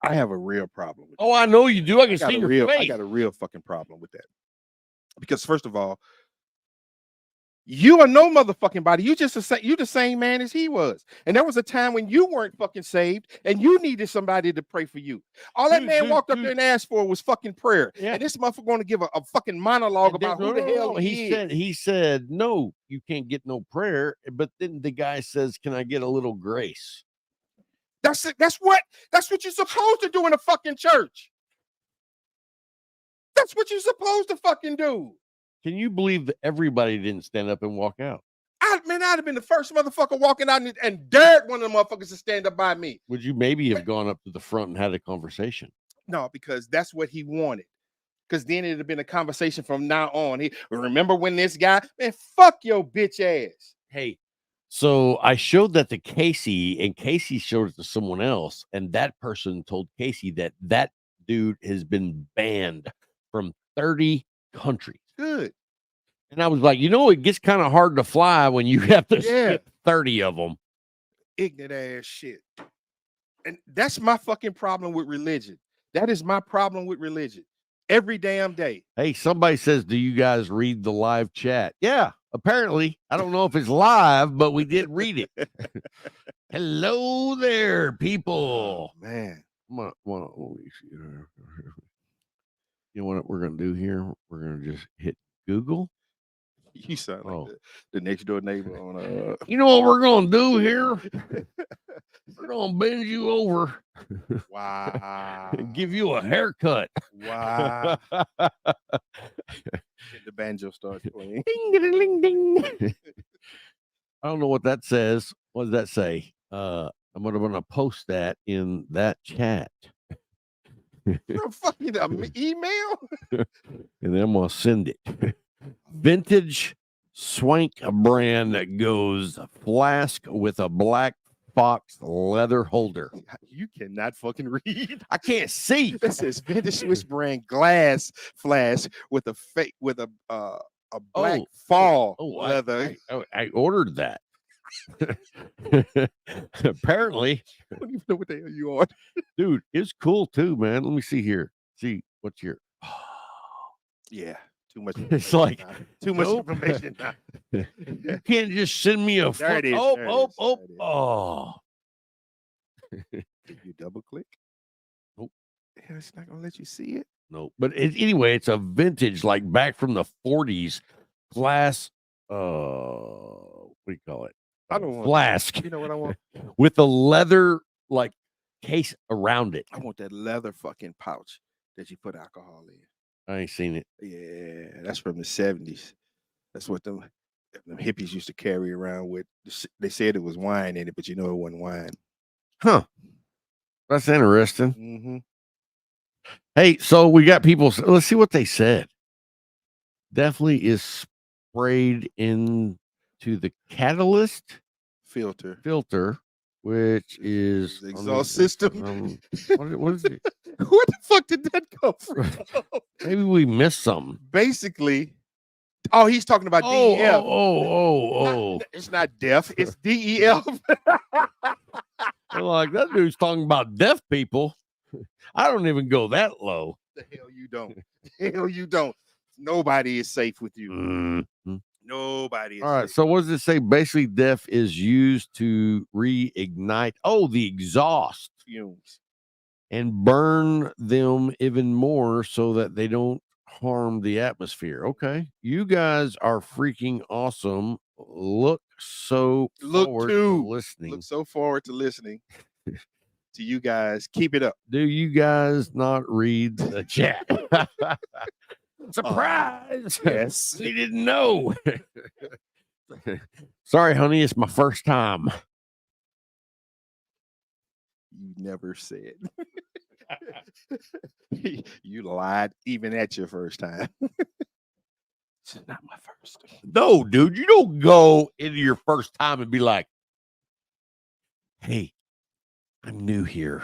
I have a real problem with
Oh, I know you do. I can
got
see
a
your
real, I
face.
got a real fucking problem with that. Because first of all, you are no motherfucking body. You the same man as he was. And there was a time when you weren't fucking saved and you needed somebody to pray for you. All that man walked up there and asked for was fucking prayer.
Yeah.
And this motherfucker going to give a fucking monologue about who the hell he is.
He said, no, you can't get no prayer. But then the guy says, can I get a little grace?
That's it. That's what you're supposed to do in a fucking church. That's what you're supposed to fucking do.
Can you believe that everybody didn't stand up and walk out?
I'd have been the first motherfucker walking out and dared one of the motherfuckers to stand up by me.
Would you maybe have gone up to the front and had a conversation?
No, because that's what he wanted. Because then it'd have been a conversation from now on. Remember when this guy, man, fuck your bitch ass.
Hey, so I showed that to Casey, and Casey showed it to someone else, and that person told Casey that dude has been banned from 30 countries.
Good.
And I was like, it gets kind of hard to fly when you have to skip 30 of them.
Ignorant ass shit. And that's my fucking problem with religion. That is my problem with religion. Every damn day.
Hey, somebody says, do you guys read the live chat? Yeah, apparently. I don't know if it's live, but we did read it. Hello there, people.
Oh, man.
Let me see. You know what we're going to do here? We're going to just hit Google.
You sound like the next door neighbor on
You know what we're going to do here? We're going to bend you over.
Wow.
And give you a haircut.
Wow. The banjo starts playing.
Ding, ding, ding, ding. I don't know what that says. What does that say? I'm going to post that in that chat.
Fucking email.
And then I'm going to send it. Vintage swank brand that goes flask with a black fox leather holder.
You cannot fucking read.
I can't see.
This says vintage Swiss brand glass flask with a black fall leather.
I ordered that. Apparently,
I don't even know what the hell you are.
Dude, it's cool too, man. Let me see here. See what's your
yeah. Too much.
It's like
too much information.
You can't just send me a
there it is.
Oh.
Did you double click?
Nope.
Yeah, it's not gonna let you see it.
No, but anyway, it's a vintage, like back from the 40s glass. What do you call it?
I don't want
flask.
You know what I want?
With a leather like case around it.
I want that leather fucking pouch that you put alcohol in.
I ain't seen it.
Yeah, that's from the 70s. That's what them hippies used to carry around with. They said it was wine in it, but it wasn't wine.
Huh. That's interesting.
Mm-hmm.
Hey, so we got people. Let's see what they said. Definitely is sprayed into the catalyst filter, which is
the exhaust system.
What is it?
Where the fuck did that come from?
Maybe we missed something.
Basically, he's talking about DEF. It's not deaf. It's DEF.
Like that dude's talking about deaf people. I don't even go that low.
The hell you don't. Hell you don't. Nobody is safe with you.
Mm-hmm.
Nobody is
all right.
safe.
So what does it say? Basically, DEF is used to reignite. The exhaust
fumes
and burn them even more so that they don't harm the atmosphere. Okay. You guys are freaking awesome. Look so forward to listening.
Look so forward to listening to you guys. Keep it up.
Do you guys not read the chat? Surprise!
Yes.
We didn't know. Sorry, honey. It's my first time.
You never said. You lied even at your first time. It's not my first. first.
No, dude, you don't go into your first time and be like, hey, I'm new here.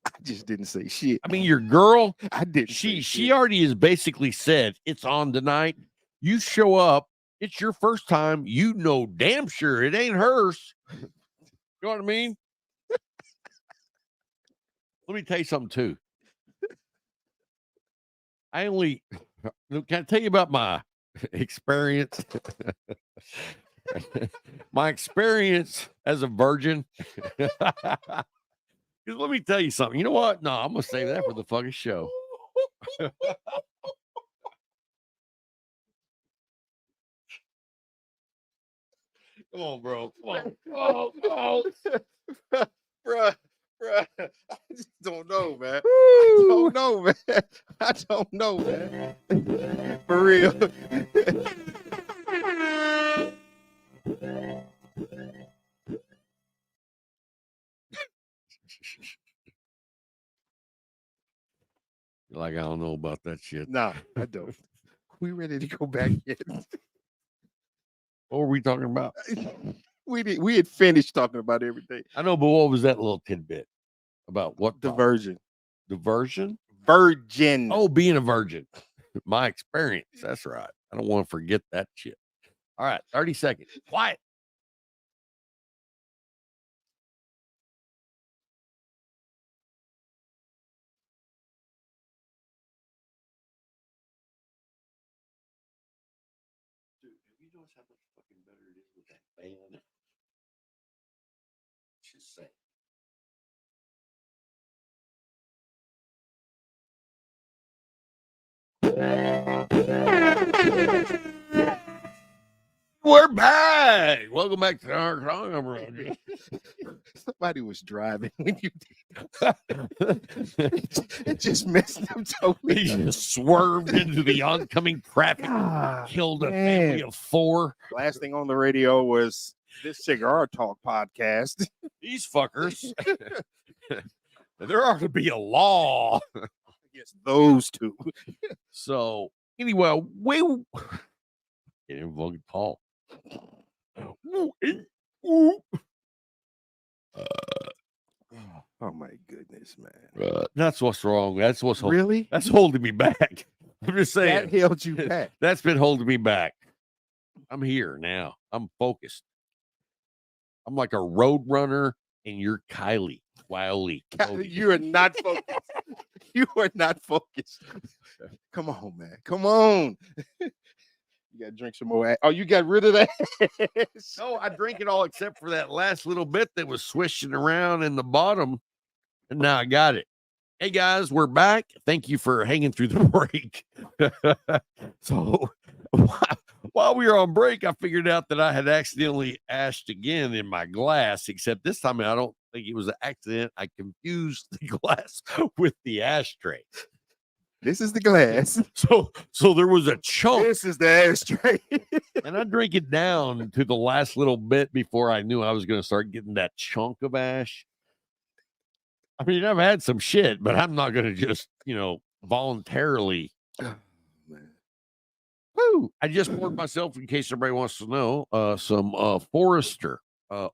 I just didn't say shit.
I mean, your girl,
I didn't.
she already has basically said it's on tonight. You show up, it's your first time. You know damn sure it ain't hers. You know what I mean? Let me tell you something too. Can I tell you about my experience? My experience as a virgin. Because let me tell you something. You know what? No, I'm gonna save that for the fucking show. Come on, bro. Come on. Oh.
Bruh, I just don't know, man. I don't know, man. I don't know, man. For real.
Like, I don't know about that shit.
Nah, I don't. We ready to go back yet?
What were we talking about?
We had finished talking about everything.
I know, but what was that little tidbit about what
The virgin.
Diversion?
Virgin.
Oh, being a virgin. My experience. That's right. I don't want to forget that shit. All right, 30 seconds. Quiet. Dude, you notice how much fucking better it is with that band? Just say. We're back. Welcome back to our song.
Somebody was driving when you did. It just messed up totally.
He just swerved into the oncoming traffic, killed a family of 4.
Last thing on the radio was this Cigar Talk podcast.
These fuckers. There ought to be a law.
Against those two.
So anyway, we get involved Paul.
Oh my goodness, man.
That's what's wrong. That's what's
Really?
That's holding me back. I'm just saying.
That held you back.
That's been holding me back. I'm here now. I'm focused. I'm like a road runner, and you're Kylie Wiley.
You are not focused. You are not focused. Come on, man. Come on. You gotta drink some more. Oh, you got rid of that?
No, I drink it all except for that last little bit that was swishing around in the bottom. And now I got it. Hey guys, we're back. Thank you for hanging through the break. So while we were on break, I figured out that I had accidentally ashed again in my glass, except this time I don't think it was an accident. I confused the glass with the ashtray.
This is the glass.
So there was a chunk.
This is the ashtray.
And I drank it down to the last little bit before I knew I was going to start getting that chunk of ash. I mean, I've had some shit, but I'm not going to just, voluntarily. Woo! I just poured myself, in case everybody wants to know, some Forester.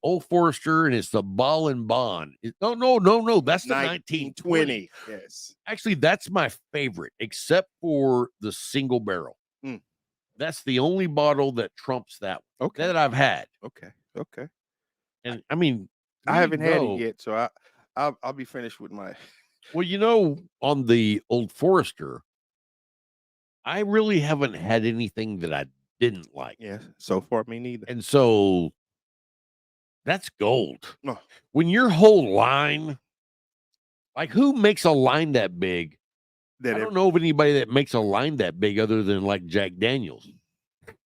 Old Forester, and it's the Ball and Bond. No. That's the 1920.
Yes.
Actually, that's my favorite, except for the single barrel. That's the only bottle that trumps that one that I've had.
Okay.
And I mean,
I haven't had it yet, so I'll be finished with my.
Well, on the Old Forester, I really haven't had anything that I didn't like.
Yeah, so far me neither.
And so that's gold.
No.
When your whole line, like who makes a line that big? I don't know of anybody that makes a line that big other than like Jack Daniels.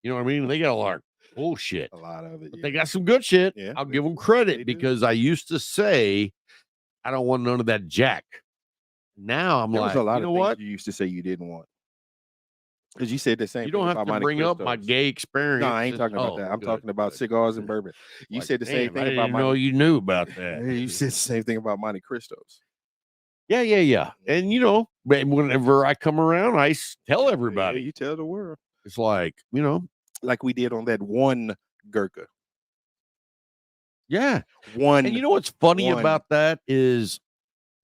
You know what I mean? They got a lot of bullshit.
A lot of it.
But they got some good shit.
Yeah,
I'll give them credit because I used to say, I don't want none of that Jack. Now I'm
there
like,
was a lot
you know
of
what?
You used to say you didn't want. Because you said the same.
You don't have to bring up my gay experience.
No, I ain't talking about that. I'm talking about cigars and bourbon. You said the same thing about.
I didn't know you knew about that.
You said the same thing about Monte Cristos.
Yeah. And whenever I come around, I tell everybody.
You tell the world.
It's like,
like we did on that one Gurkha.
Yeah.
One.
And you know what's funny
one.
about that is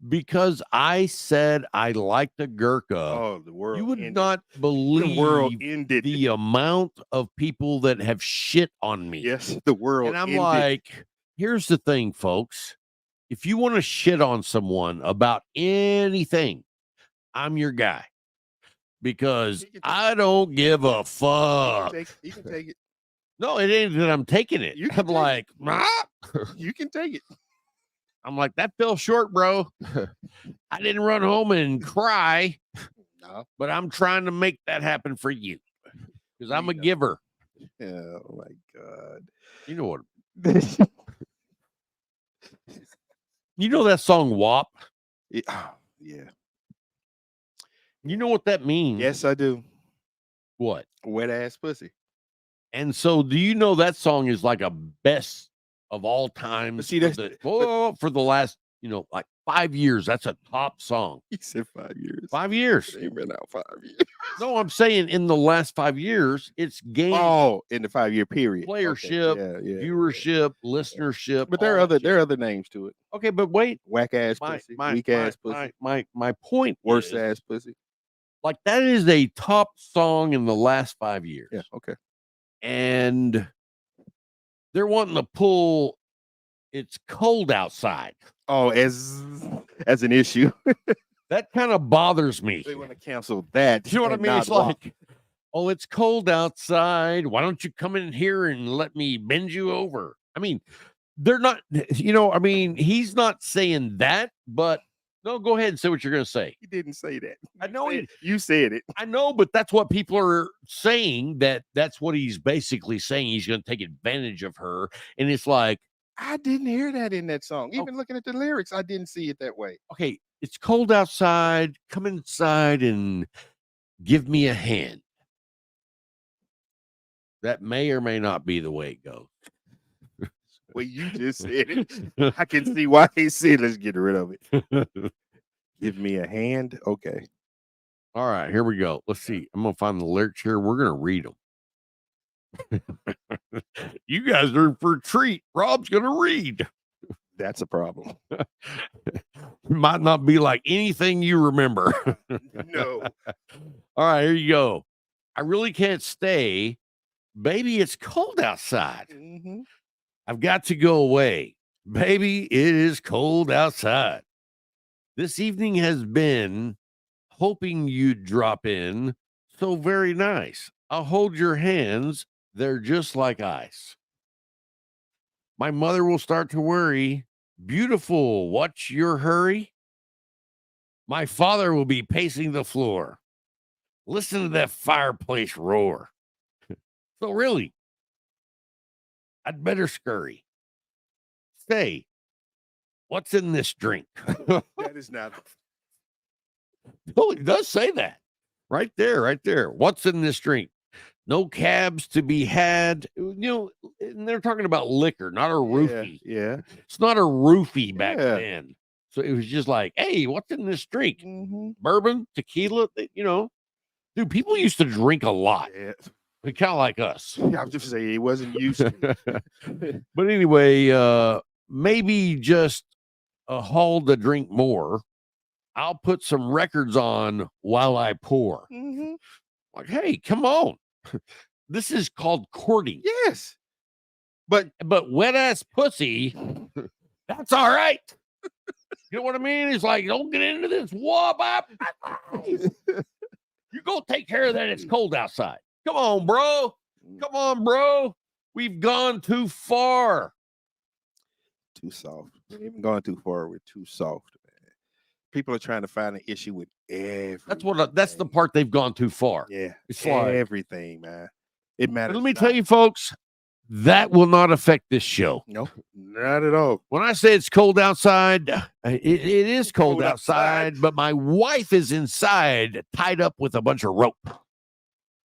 because I said I like the Gurkha,
Oh, the world.
you would
ended.
not believe
The world ended.
the amount of people that have shit on me.
Yes, the world.
And I'm
ended.
like, here's the thing, folks. If you want to shit on someone about anything, I'm your guy. Because
He can take
I don't give a fuck.
He can take it.
No, it ain't that I'm taking it.
You can
I'm
take
like,
You can take it.
I'm like, that fell short, bro. I didn't run home and cry,
No.
but I'm trying to make that happen for you. Because I'm a
Yeah.
giver.
Oh my God.
You know what? You know that song WAP?
Yeah.
You know what that means?
Yes, I do.
What?
Wet ass pussy.
And so, do you know that song is like a best of all time?
see,
for
that's-
for the last, like 5 years. That's a top song.
He said 5 years.
5 years.
It ain't been out 5 years.
No, I'm saying in the last 5 years, it's gained
Oh, in the 5-year period.
playership,
Okay. Yeah.
viewership, listenership.
But there are
all
other
that shit.
there are other names to it.
Okay, but wait.
Whack ass
My
pussy,
my
weak
my,
ass pussy,
my point
worse
is,
ass pussy.
like that is a top song in the last 5 years.
Yeah. Okay.
And they're wanting to pull It's Cold Outside.
Oh, as an issue,
That kind of bothers me.
they want to cancel that.
You know what I
and
mean?
not
It's
WAP.
like, oh, it's cold outside. Why don't you come in here and let me bend you over? I mean, they're not, he's not saying that, but no, go ahead and say what you're going to say.
He didn't say that.
I know
You said it.
I know, but that's what people are saying. That's what he's basically saying. He's going to take advantage of her. And it's like,
I didn't hear that in that song.
Oh.
Even looking at the lyrics, I didn't see it that way.
okay, it's cold outside. Come inside and give me a hand. That may or may not be the way it goes.
Well, you just said it. I can see why he said, let's get rid of it. Give me a hand. Okay.
All right, here we go. Let's see. I'm gonna find the lyrics here. We're gonna read them. You guys are in for a treat. Rob's gonna read.
That's a problem.
Might not be like anything you remember.
No.
All right, here you go. I really can't stay. Baby, it's cold outside.
Mm-hmm.
I've got to go away. Baby, it is cold outside. This evening has been hoping you'd drop in. So very nice. I'll hold your hands. They're just like ice. My mother will start to worry. Beautiful, what's your hurry? My father will be pacing the floor. Listen to that fireplace roar. So really, I'd better scurry. Say, what's in this drink?
That is not.
Oh, it does say that. Right there, right there. What's in this drink? No cabs to be had. And they're talking about liquor, not a roofie.
Yeah.
It's not a roofie back
Yeah.
then. So it was just like, hey, what's in this drink?
Mm-hmm.
Bourbon, tequila, Dude, people used to drink a lot.
Yeah.
Kind of like us.
I was just saying he wasn't used to it.
But anyway, maybe just a haul to drink more. I'll put some records on while I pour.
Mm-hmm.
Like, hey, come on. This is called courting.
Yes. But
wet ass pussy, that's all right. You know what I mean? It's like, don't get into this. You go take care of that. It's cold outside. Come on, bro. Come on, bro. We've gone too far.
too soft. We haven't gone too far. We're too soft, man. People are trying to find an issue with everything.
That's the part they've gone too far.
Yeah.
It's like,
Everything, man. It
but
matters.
let me tell you, folks, that will not affect this show.
No, not at all.
When I say it's cold outside, it is cold
Cold
outside,
outside.
but my wife is inside, tied up with a bunch of rope.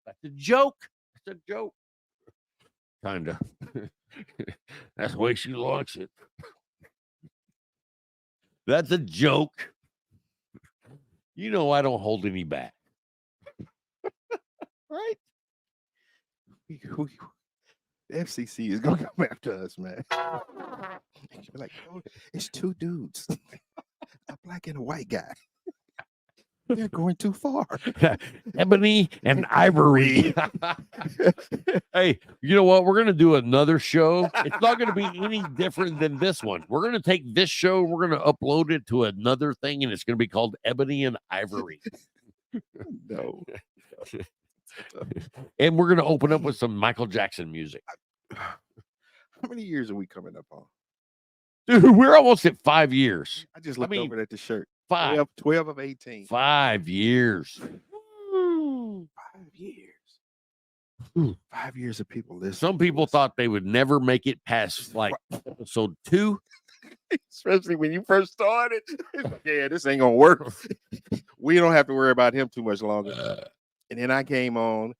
That's a joke. That's a joke. Kind of. That's the way she likes it. That's a joke. I don't hold any back. Right?
The FCC is gonna come after us, man. You're like, oh, it's two dudes, a black and a white guy. They're going too far.
Ebony and Ivory. Hey, you know what? We're going to do another show. It's not going to be any different than this one. We're going to take this show, we're going to upload it to another thing, and it's going to be called Ebony and Ivory.
No.
And we're going to open up with some Michael Jackson music.
How many years are we coming up on?
Dude, we're almost at 5 years.
I just looked over at the shirt. 12 of 18.
5 years.
5 years. 5 years of people listening.
Some people thought they would never make it past like episode 2.
Especially when you first started. Yeah, this ain't gonna work. We don't have to worry about him too much longer. And then I came on,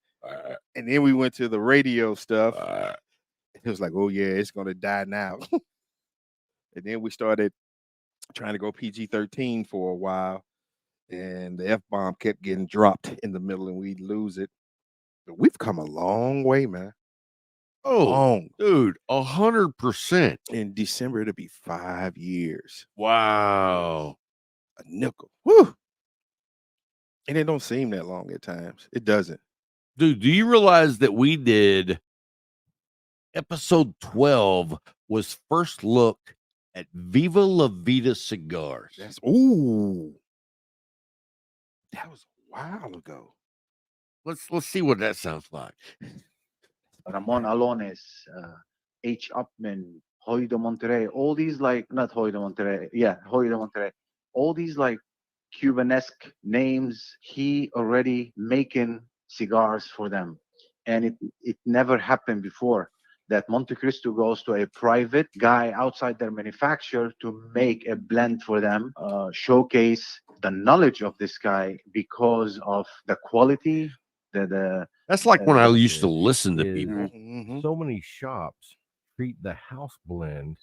and then we went to the radio stuff. It was like, oh yeah, it's gonna die now. And then we started trying to go PG-13 for a while, and the F-bomb kept getting dropped in the middle, and we'd lose it. But we've come a long way, man.
Oh, dude, 100%.
In December, it'll be 5 years.
Wow.
A nickel. Woo. And it don't seem that long at times. It doesn't.
Dude, do you realize that we did episode 12 was first look at Viva La Vida cigars?
That was a while ago.
Let's see what that sounds like.
Ramon Alones, H. Upman, Hoy de Monterrey, all these not Hoy de Monterrey, Hoy de Monterrey, all these Cubanesque names, he already making cigars for them. And it never happened before that Montecristo goes to a private guy outside their manufacturer to make a blend for them, showcase the knowledge of this guy because of the quality.
That's like when I used to listen to people.
So many shops treat the house blend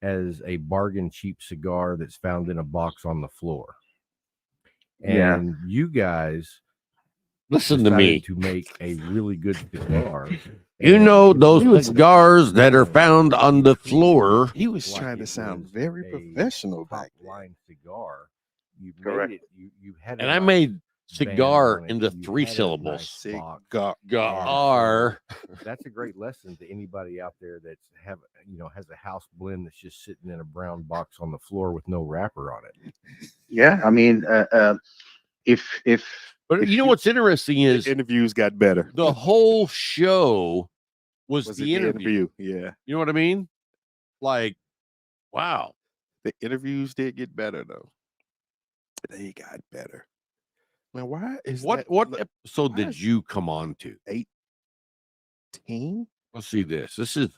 as a bargain cheap cigar that's found in a box on the floor. And you guys
listen to me
to make a really good cigar.
You know those cigars that are found on the floor.
He was trying to sound very professional back then.
Line cigar. You
Correct.
made it. You had
And
a
I
nice
made
band
cigar
on it.
into
You
3
had a
syllables.
nice box.
Cigar.
That's a great lesson to anybody out there that's has a house blend that's just sitting in a brown box on the floor with no wrapper on it.
Yeah, I mean,
But you know what's interesting is
the interviews got better.
the whole show was
it
the interview.
Yeah.
You know what I mean? Like, wow.
The interviews did get better though. They got better. Now, why is
What episode
why
did
is-
you come on to?
18?
Let's see this. This is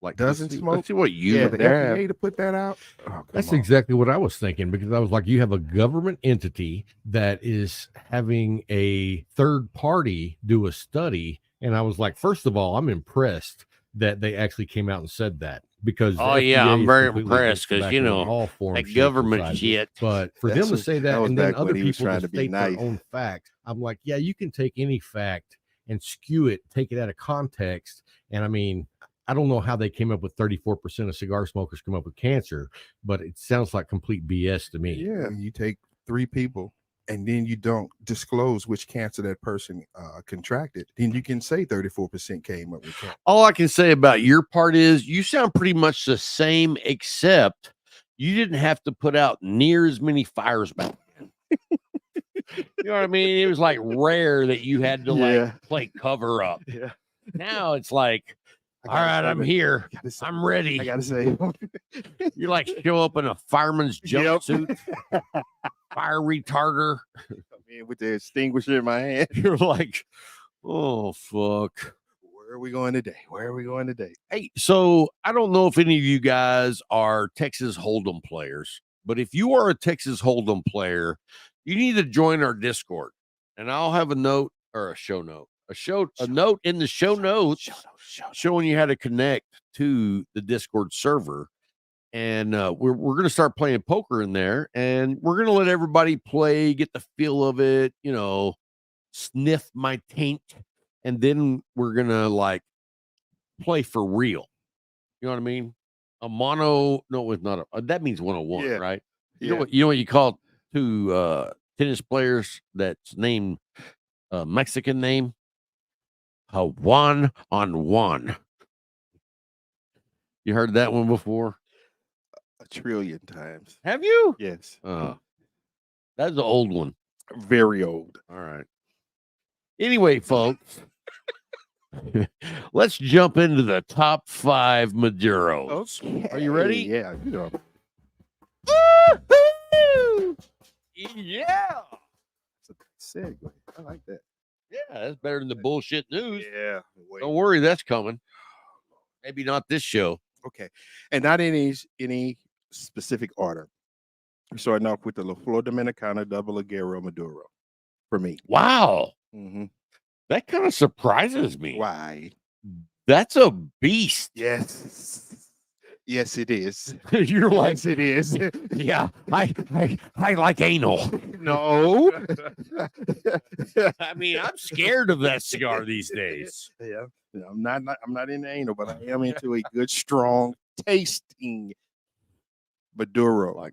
like
Doesn't
let's see,
smoke?
Let's see what you
Yeah,
have.
the FDA to put that out. Oh, come
That's
on.
exactly what I was thinking, because I was like, you have a government entity that is having a third party do a study. And I was like, first of all, I'm impressed that they actually came out and said that, because
Oh,
the
yeah,
FDA
I'm
is
very
completely
impressed, 'cause,
tobacco
you
in
know,
all forms,
that
shapes, and
government
sizes.
shit.
But for
That's
them to
was-
say
that
that,
was
and then
back when
other
he was
people
trying
to
to be
state their
nice.
own facts, I'm like, yeah, you can take any fact and skew it, take it out of context. And I mean, I don't know how they came up with 34% of cigar smokers come up with cancer, but it sounds like complete BS to me.
Yeah, you take 3 people and then you don't disclose which cancer that person contracted, then you can say 34% came up with cancer.
All I can say about your part is you sound pretty much the same, except you didn't have to put out near as many fires back then. You know what I mean? It was like rare that you had to
Yeah.
play cover up.
Yeah.
Now it's like,
I
all
gotta
right,
say
I'm
that-
here.
I gotta say-
I'm ready.
I gotta say,
You like show up in a fireman's jumpsuit, fire retarder.
man, with the extinguisher in my hand.
You're like, oh fuck.
Where are we going today? Where are we going today?
Hey, so I don't know if any of you guys are Texas Hold'em players, but if you are a Texas Hold'em player, you need to join our Discord. And I'll have a note or a show note, a note in the show notes showing you how to connect to the Discord server. And we're going to start playing poker in there, and we're going to let everybody play, get the feel of it, sniff my taint, and then we're gonna like play for real. You know what I mean? A mono, no, it's not a that means 101,
Yeah.
right?
Yeah.
You know what you call two tennis players that's named Mexican name? A one on one. You heard that one before?
A trillion times.
Have you?
Yes.
That's the old one.
Very old.
All right. Anyway, folks, let's jump into the top 5 Maduros.
Okay.
Are you ready?
Yeah. You know.
Woo-hoo! Yeah.
Segue. I like that.
Yeah, that's better than the bullshit news.
Yeah.
Don't worry, that's coming. Maybe not this show.
Okay. And not any specific order. We're starting off with the La Flor Dominicana Double Aguero Maduro for me.
Wow.
Mm-hmm.
That kind of surprises me.
Why?
That's a beast.
Yes. Yes, it is.
You're like,
Yes, it is.
yeah, I like anal.
No.
I mean, I'm scared of that cigar these days.
Yeah. I'm not into anal, but I am into a good, strong, tasting Maduro. Like,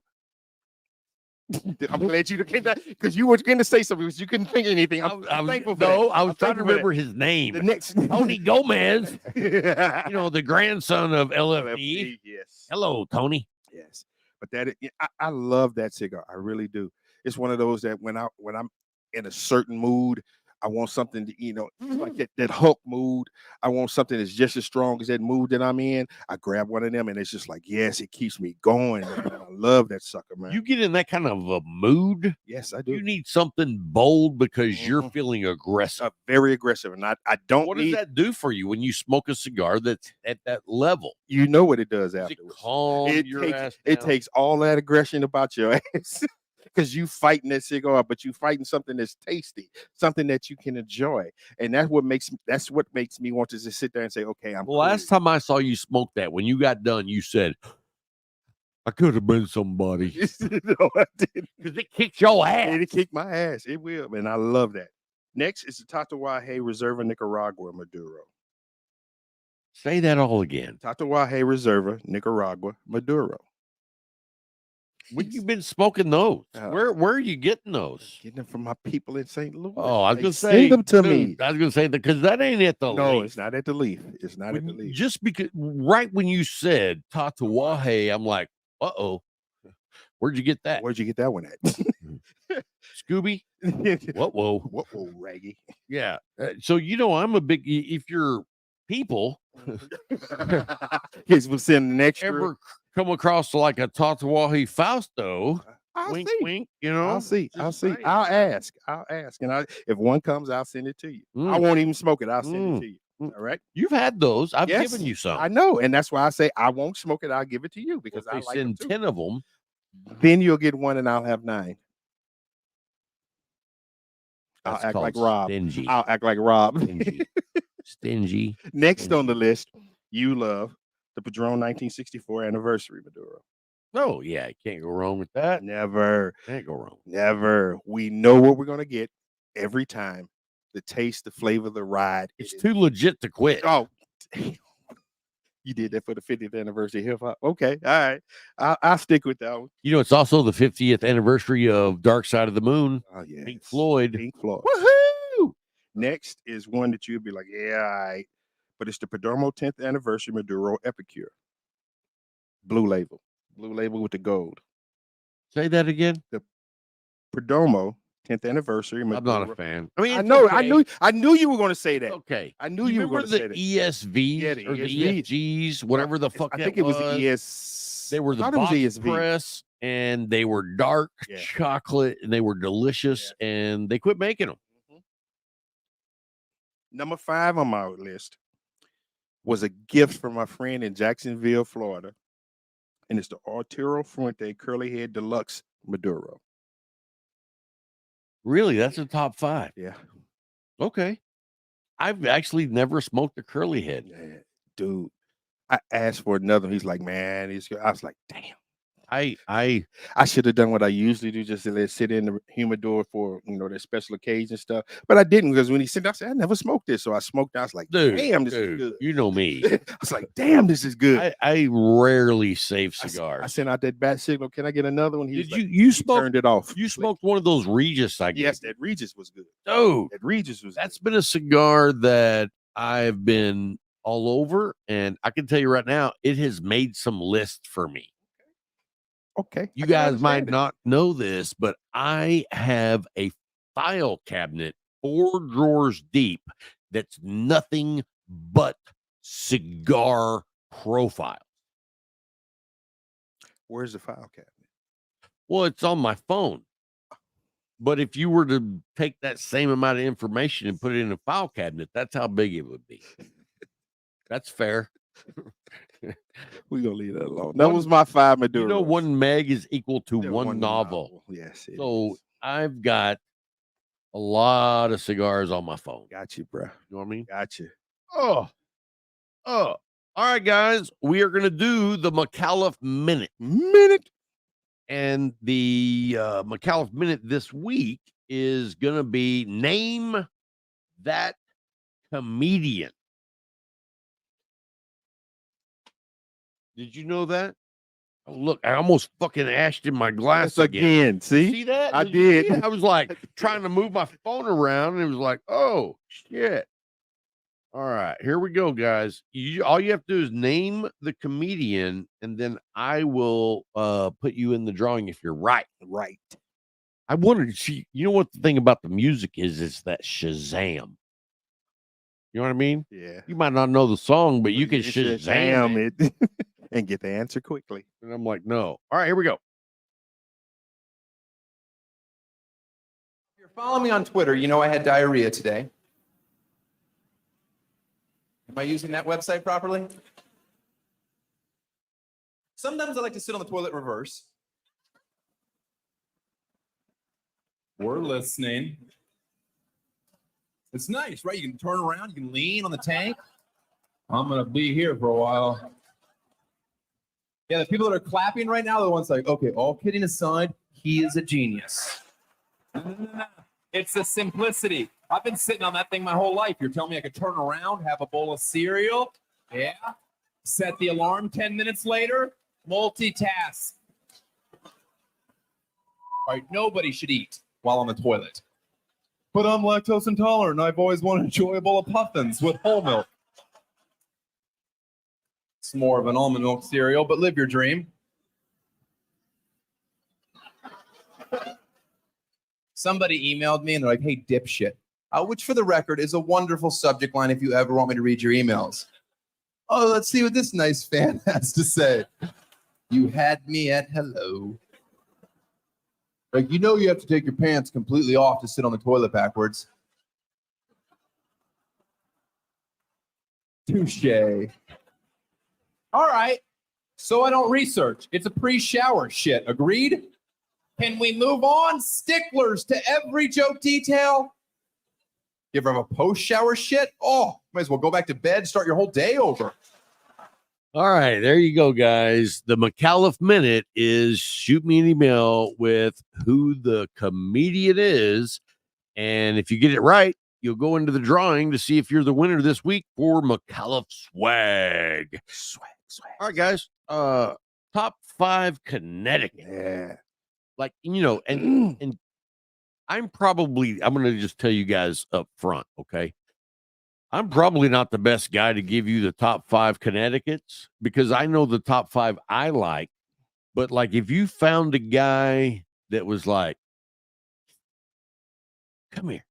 I'm glad you came back because you were going to say something because you couldn't think of anything. I'm thankful for that.
I was
I'm
trying to
thankful for
remember his name.
The next
Tony Gomez. You know, the grandson of LFD.
Yes.
Hello, Tony.
Yes. But I love that cigar. I really do. It's one of those that when I'm in a certain mood, I want something to, like that Hulk mood. I want something that's just as strong as that mood that I'm in. I grab one of them and it's just like, yes, it keeps me going. Man. I love that sucker, man.
You get in that kind of a mood.
Yes, I do.
You need something bold because you're feeling aggressive.
Very aggressive. And I don't
What
need,
does that do for you when you smoke a cigar that's at that level?
you know what it does
Does it
afterwards.
calm your ass
It
down?
takes all that aggression about your ass. Because you fighting that cigar, but you fighting something that's tasty, something that you can enjoy, and that's what makes me want to just sit there and say, "Okay, I'm."
Well, last time I saw you smoke that, when you got done, you said, "I could have been somebody."
No, I didn't.
Because it kicked your ass.
It kicked my ass. It will, and I love that. Next is the Tatuaje Reserva Nicaragua Maduro.
Say that all again.
Tatuaje Reserva Nicaragua Maduro.
When you been smoking those? Where are you getting those?
Getting them from my people in St. Louis.
Oh, I was
They
gonna
send
say
them to
dude,
me.
I was gonna say that because that ain't at the
No,
Leaf.
it's not at the Leaf. It's not at the
When-
Leaf.
Just because right when you said Tatuaje, I'm like, where'd you get that?
Where'd you get that one at?
Scooby? Whoa.
Whoa, Raggy.
Yeah. So I'm a big if you're people
Kids will send an extra.
ever come across like a Tatuaje Fausto,
I'll
wink,
see.
wink,
I'll see. I'll
just
see.
saying.
I'll ask. And if one comes, I'll send it to you. I
Mm.
won't even smoke it. I'll send it to you. All right.
You've had those. I've
Yes,
given you some.
I know, and that's why I say I won't smoke it. I'll give it to you because
If
I
they
like them
send
too.
10 of them.
Then you'll get one, and I'll have 9. I'll
That's
act like
called
Rob.
stingy.
I'll act like Rob.
Stingy. Stingy.
Next on the list, you love the Padron 1964 anniversary Maduro.
Oh, yeah. Can't go wrong with that.
Never.
Can't go wrong.
Never. We know what we're gonna get every time. The taste, the flavor, the ride.
It's too legit to quit.
Oh, you did that for the 50th anniversary hip hop. Okay, all right. I'll stick with that one.
It's also the 50th anniversary of Dark Side of the Moon.
Oh yeah,
Pink Floyd.
Pink Floyd.
Woohoo!
Next is one that you'd be like, yeah, all right. But it's the Perdomo 10th anniversary Maduro Epicure. Blue label with the gold.
Say that again.
The Perdomo 10th anniversary.
I'm not a fan. I mean,
I
it's
know.
okay.
I knew you were going to say that.
Okay.
I knew you were
remember
going to
the
say that.
ESVs
Yeah, the
or the
ESV.
ESGs, whatever the fuck
I
that
think it was the
They were the
I thought
box
it was ESV.
press, and they were dark
Yeah.
chocolate, and they were delicious, and they quit making them.
Number 5 on my list was a gift from my friend in Jacksonville, Florida, and it's the Arturo Fuente Curly Head Deluxe Maduro.
Really, that's a top 5.
Yeah,
Okay. I've actually never smoked a curly head.
dude. I asked for another. He's like, man, I was like, damn.
I
should have done what I usually do, just to let it sit in the humidor for their special occasion stuff. But I didn't, because when he said, I said I never smoked this, so I smoked. I was like, damn, this is good.
You know me.
I was like, damn, this is good.
I rarely save cigars.
I sent out that bat signal. Can I get another one?
Did you smoked,
turned it off?
You smoked one of those Regis, I guess.
Yes, that Regis was good.
Oh,
that Regis was.
That's been a cigar that I've been all over, and I can tell you right now, it has made some lists for me.
Okay.
You guys might not know this, but I have a file cabinet 4 drawers deep that's nothing but cigar profiles.
Where's the file cabinet?
Well, it's on my phone. But if you were to take that same amount of information and put it in a file cabinet, that's how big it would be. That's fair.
We're gonna leave that alone. That was my 5 Maduro.
You know, 1 meg is equal to one novel.
Yes.
So I've got a lot of cigars on my phone.
Got you, bro.
You know what I mean?
Got you.
Oh. All right, guys. We are gonna do the McAuliffe Minute. And the McAuliffe Minute this week is gonna be Name That Comedian. Did you know that? Oh, look, I almost fucking ashed in my glass again.
See
that?
I did.
Yeah, I was like trying to move my phone around, and it was like, oh shit. All right, here we go, guys. All you have to do is name the comedian, and then I will put you in the drawing if you're right.
Right.
I wondered, you know what the thing about the music is? It's that Shazam. You know what I mean?
Yeah.
You might not know the song, but you can Shazam
it and get the answer quickly.
And I'm like, no. All right, here we go.
If you're following me on Twitter, you know I had diarrhea today. Am I using that website properly? Sometimes I like to sit on the toilet reverse. We're listening. It's nice, right? You can turn around, you can lean on the tank. I'm going to be here for a while. Yeah, the people that are clapping right now are the ones like, okay, all kidding aside, he is a genius. No. It's the simplicity. I've been sitting on that thing my whole life. You're telling me I could turn around, have a bowl of cereal, yeah, set the alarm 10 minutes later, multitask. All right, nobody should eat while on the toilet. But I'm lactose intolerant, and I've always wanted to enjoy a bowl of Puffins with whole milk. It's more of an almond milk cereal, but live your dream. Somebody emailed me, and they're like, hey, dipshit. Which, for the record, is a wonderful subject line if you ever want me to read your emails. Oh, let's see what this nice fan has to say. You had me at hello. Like, you know you have to take your pants completely off to sit on the toilet backwards. Touche. All right. So I don't research. It's a pre-shower shit. Agreed? Can we move on? Sticklers to every joke detail. You ever have a post-shower shit? Oh, might as well go back to bed, start your whole day over.
All right, there you go, guys. The McAuliffe Minute is shoot me an email with who the comedian is. And if you get it right, you'll go into the drawing to see if you're the winner this week for McAuliffe Swag. Swag. All right, guys. Top 5 Connecticut.
Yeah.
Like, you know, and I'm going to just tell you guys up front, okay? I'm probably not the best guy to give you the top 5 Connecticut's because I know the top 5 I like. But like, if you found a guy that was like, come here.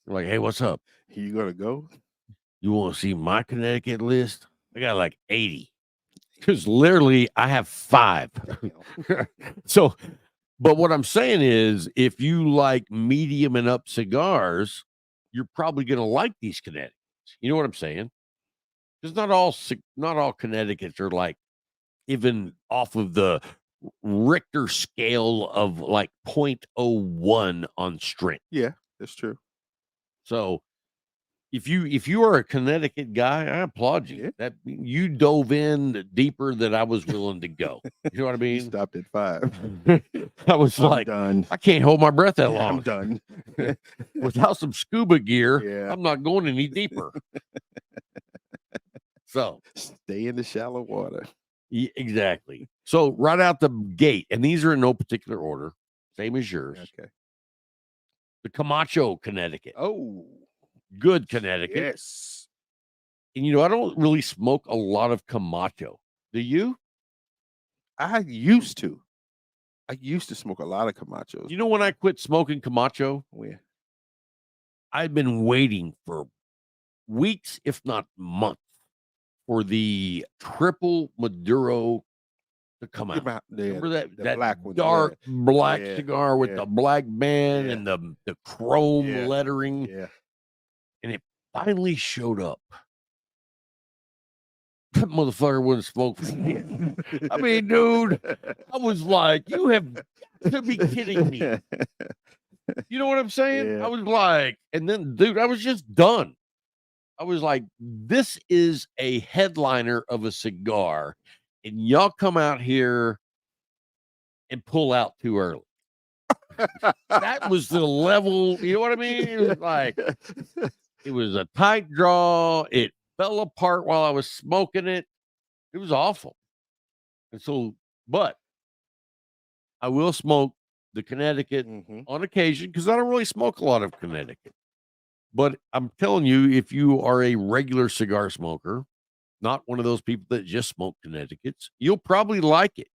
Like, hey, what's up?
You gonna go?
You want to see my Connecticut list? I got like 80. Because literally I have 5. So, but what I'm saying is, if you like medium and up cigars, you're probably going to like these Connecticut's. You know what I'm saying? Because not all Connecticut's are like even off of the Richter scale of like 0.01 on strength.
Yeah, that's true.
So if you are a Connecticut guy, I applaud you.
Yeah.
That you dove in deeper than I was willing to go. You know what I
You
mean?
stopped at 5.
I was
I'm
like,
done.
I can't hold my breath that long.
I'm done.
Without some scuba gear,
Yeah.
I'm not going any deeper. So
Stay in the shallow water.
exactly. So right out the gate, and these are in no particular order, same as yours.
Okay.
The Camacho, Connecticut.
Oh,
Good Connecticut.
yes.
And I don't really smoke a lot of Camacho. Do you?
I used to. I used to smoke a lot of Camachos.
You know when I quit smoking Camacho?
When?
I've been waiting for weeks, if not months, for the triple Maduro to come out. Remember that
black one,
dark black
Yeah,
cigar with
yeah,
the black band
yeah.
and the chrome
Yeah,
lettering,
Yeah.
and it finally showed up. That motherfucker wouldn't smoke for me. I mean, dude, I was like, you have to be kidding me. You know what I'm saying?
Yeah.
I was like, and then, dude, I was just done. I was like, this is a headliner of a cigar, and y'all come out here and pull out too early. That was the level, you know what I mean? It was like, it was a tight draw. It fell apart while I was smoking it. It was awful. And so, but I will smoke the Connecticut
Mhm.
on occasion because I don't really smoke a lot of Connecticut. But I'm telling you, if you are a regular cigar smoker, not one of those people that just smoke Connecticut's, you'll probably like it.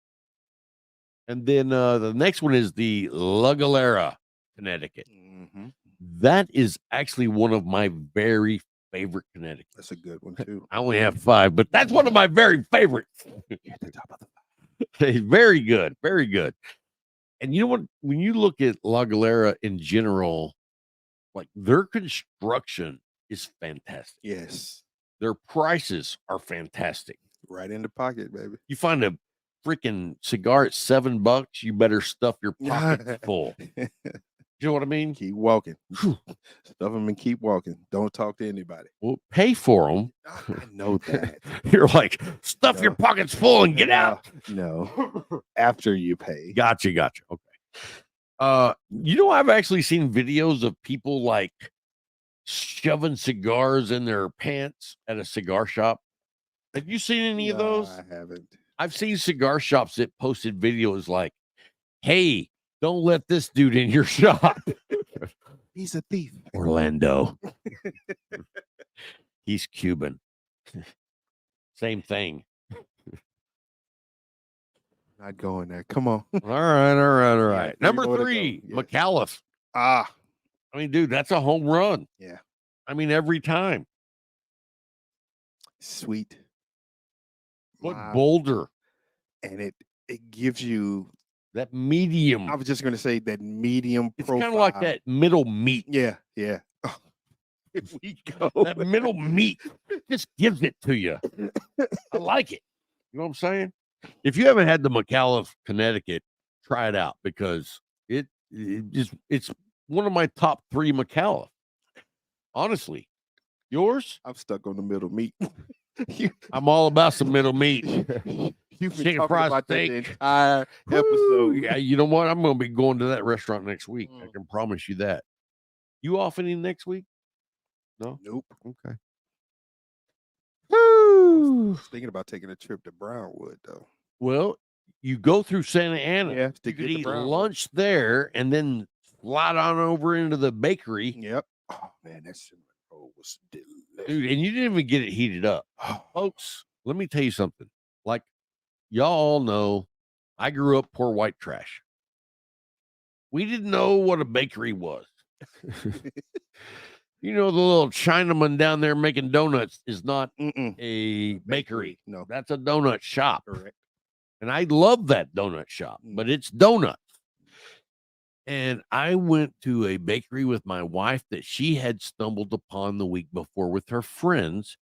And then the next one is the La Galera, Connecticut.
Mhm.
That is actually one of my very favorite Connecticut.
That's a good one too.
I only have 5, but that's one of my very favorites.
At the top of the
It's very good, very good. And you know what? When you look at La Galera in general, like their construction is fantastic.
Yes.
Their prices are fantastic.
Right in the pocket, baby.
You find a freaking cigar at $7, you better stuff your pockets full. You know what I mean?
Keep walking.
Whew.
Stuff them and keep walking. Don't talk to anybody.
Well, pay for them.
I know that.
You're like, stuff your
No.
pockets full and get out.
No. After you pay.
Gotcha. Okay. I've actually seen videos of people like shoving cigars in their pants at a cigar shop. Have you seen any of those?
I haven't.
I've seen cigar shops that posted videos like, hey, don't let this dude in your shop.
He's a thief.
Orlando. He's Cuban. Same thing.
Not going there. Come on.
All right.
Yeah,
Number
more to go.
3,
Yeah.
McAuliffe.
Ah.
I mean, dude, that's a home run.
Yeah.
I mean, every time.
Sweet.
But
mild,
bolder.
and it gives you
That medium.
I was just gonna say that medium
It's
profile.
kind of like that middle meat.
Yeah, yeah. Oh, here we go.
That middle meat just gives it to you. I like it. You know what I'm saying? If you haven't had the McAuliffe, Connecticut, try it out because it's one of my top 3 McAuliffe. Honestly, yours?
I'm stuck on the middle meat.
I'm all about some middle meat.
You've been
Chicken
talking
fried
about that
steak.
the entire
Woo,
episode.
yeah, you know what? I'm going to be going to that restaurant next week. I can promise you that. You off any next week? No?
Nope.
Okay.
I was thinking about taking a trip to Brownwood though.
Well, you go through Santa Ana.
Yeah, to
You
get
could
to
eat
Brownwood.
lunch there and then slide on over into the bakery.
Yep. Oh man, that cinnamon roll was delicious.
Dude, and you didn't even get it heated up. Folks, let me tell you something. Like, y'all all know, I grew up poor white trash. We didn't know what a bakery was. You know, the little Chinaman down there making donuts is not a bakery.
No,
that's a donut shop.
correct.
And I love that donut shop, but it's donuts. And I went to a bakery with my wife that she had stumbled upon the week before with her friends.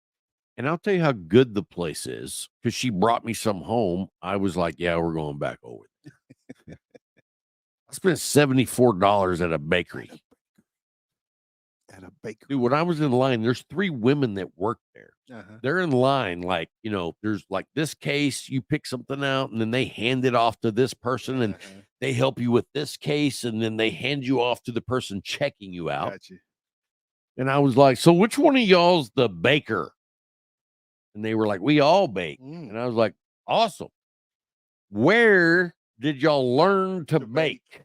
And I'll tell you how good the place is because she brought me some home. I was like, yeah, we're going back over there. I spent $74 at a bakery.
At a bakery.
Dude, when I was in line, there's 3 women that work there.
Uh-huh.
They're in line, like, you know, there's like this case, you pick something out, and then they hand it off to this person, and
Uh-huh.
they help you with this case, and then they hand you off to the person checking you out.
Gotcha.
And I was like, so which one of y'all's the baker? And they were like, we all bake.
Mm.
And I was like, awesome. Where did y'all learn to bake?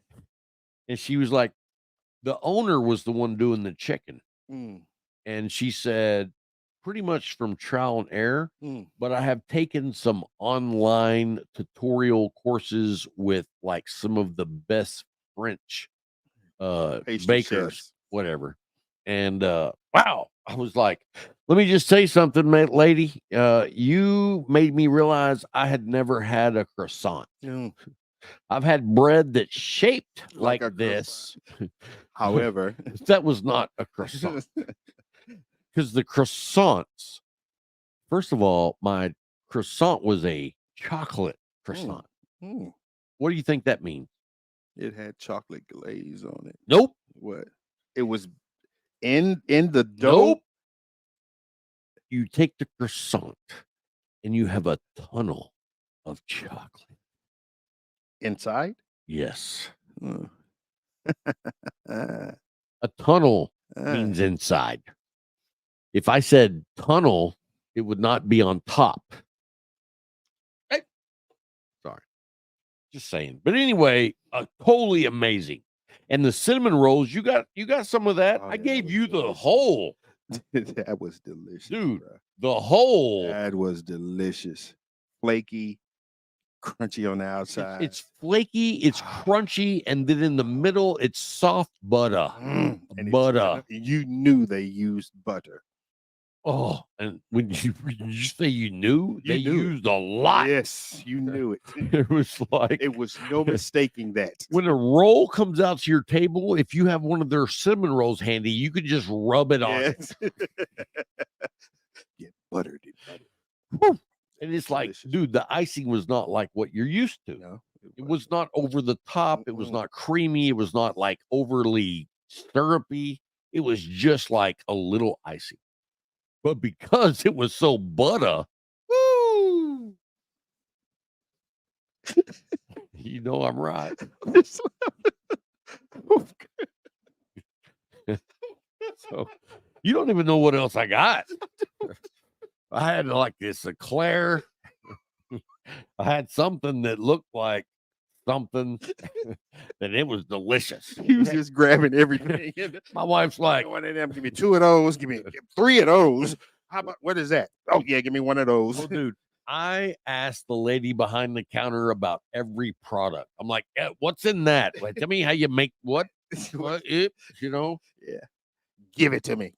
And she was like, the owner was the one doing the chicken.
Mm.
And she said, pretty much from trial and error,
Mm.
but I have taken some online tutorial courses with like some of the best French
Pastry
bakers,
chefs.
whatever. And wow, I was like, let me just say something, mate, lady. You made me realize I had never had a croissant.
Mm.
I've had bread that's shaped like
a
this.
However,
that was not a croissant. Because the croissants, first of all, my croissant was a chocolate croissant.
Mm.
What do you think that means?
It had chocolate glaze on it.
Nope.
What? It was in the dough.
Nope. You take the croissant and you have a tunnel of chocolate
inside.
Yes.
Mm.
A tunnel means inside. If I said tunnel, it would not be on top. Hey. Sorry. Just saying. But anyway, totally amazing. And the cinnamon rolls, you got some of that. I gave you the whole.
That was delicious,
dude.
Bro.
The whole.
That was delicious. Flaky, crunchy on the outside.
It's flaky, it's crunchy, and then in the middle, it's soft butter.
And
Butter.
You knew they used butter.
Oh, and when you say you knew, they
knew.
used a lot.
Yes, you knew it.
It was like
It was no mistaking that.
when a roll comes out to your table, if you have one of their cinnamon rolls handy, you could just rub it on.
Yes. Get buttered.
Whew. And it's like, dude, the icing was not like what you're used to.
No,
it was not over the top. It was not creamy. It was not like overly syrupy. It was just like a little icing. But because it was so butter, woo, you know I'm right. So you don't even know what else I got. I had like this eclair. I had something that looked like something, and it was delicious.
He was just grabbing everything.
My wife's like,
one of them, give me 2 of those, give me 3 of those. How about what is that? Oh yeah, give me 1 of those.
well, dude, I asked the lady behind the counter about every product. I'm like, what's in that? Like, tell me how you make what? What it, you know?
Yeah. Give it to me.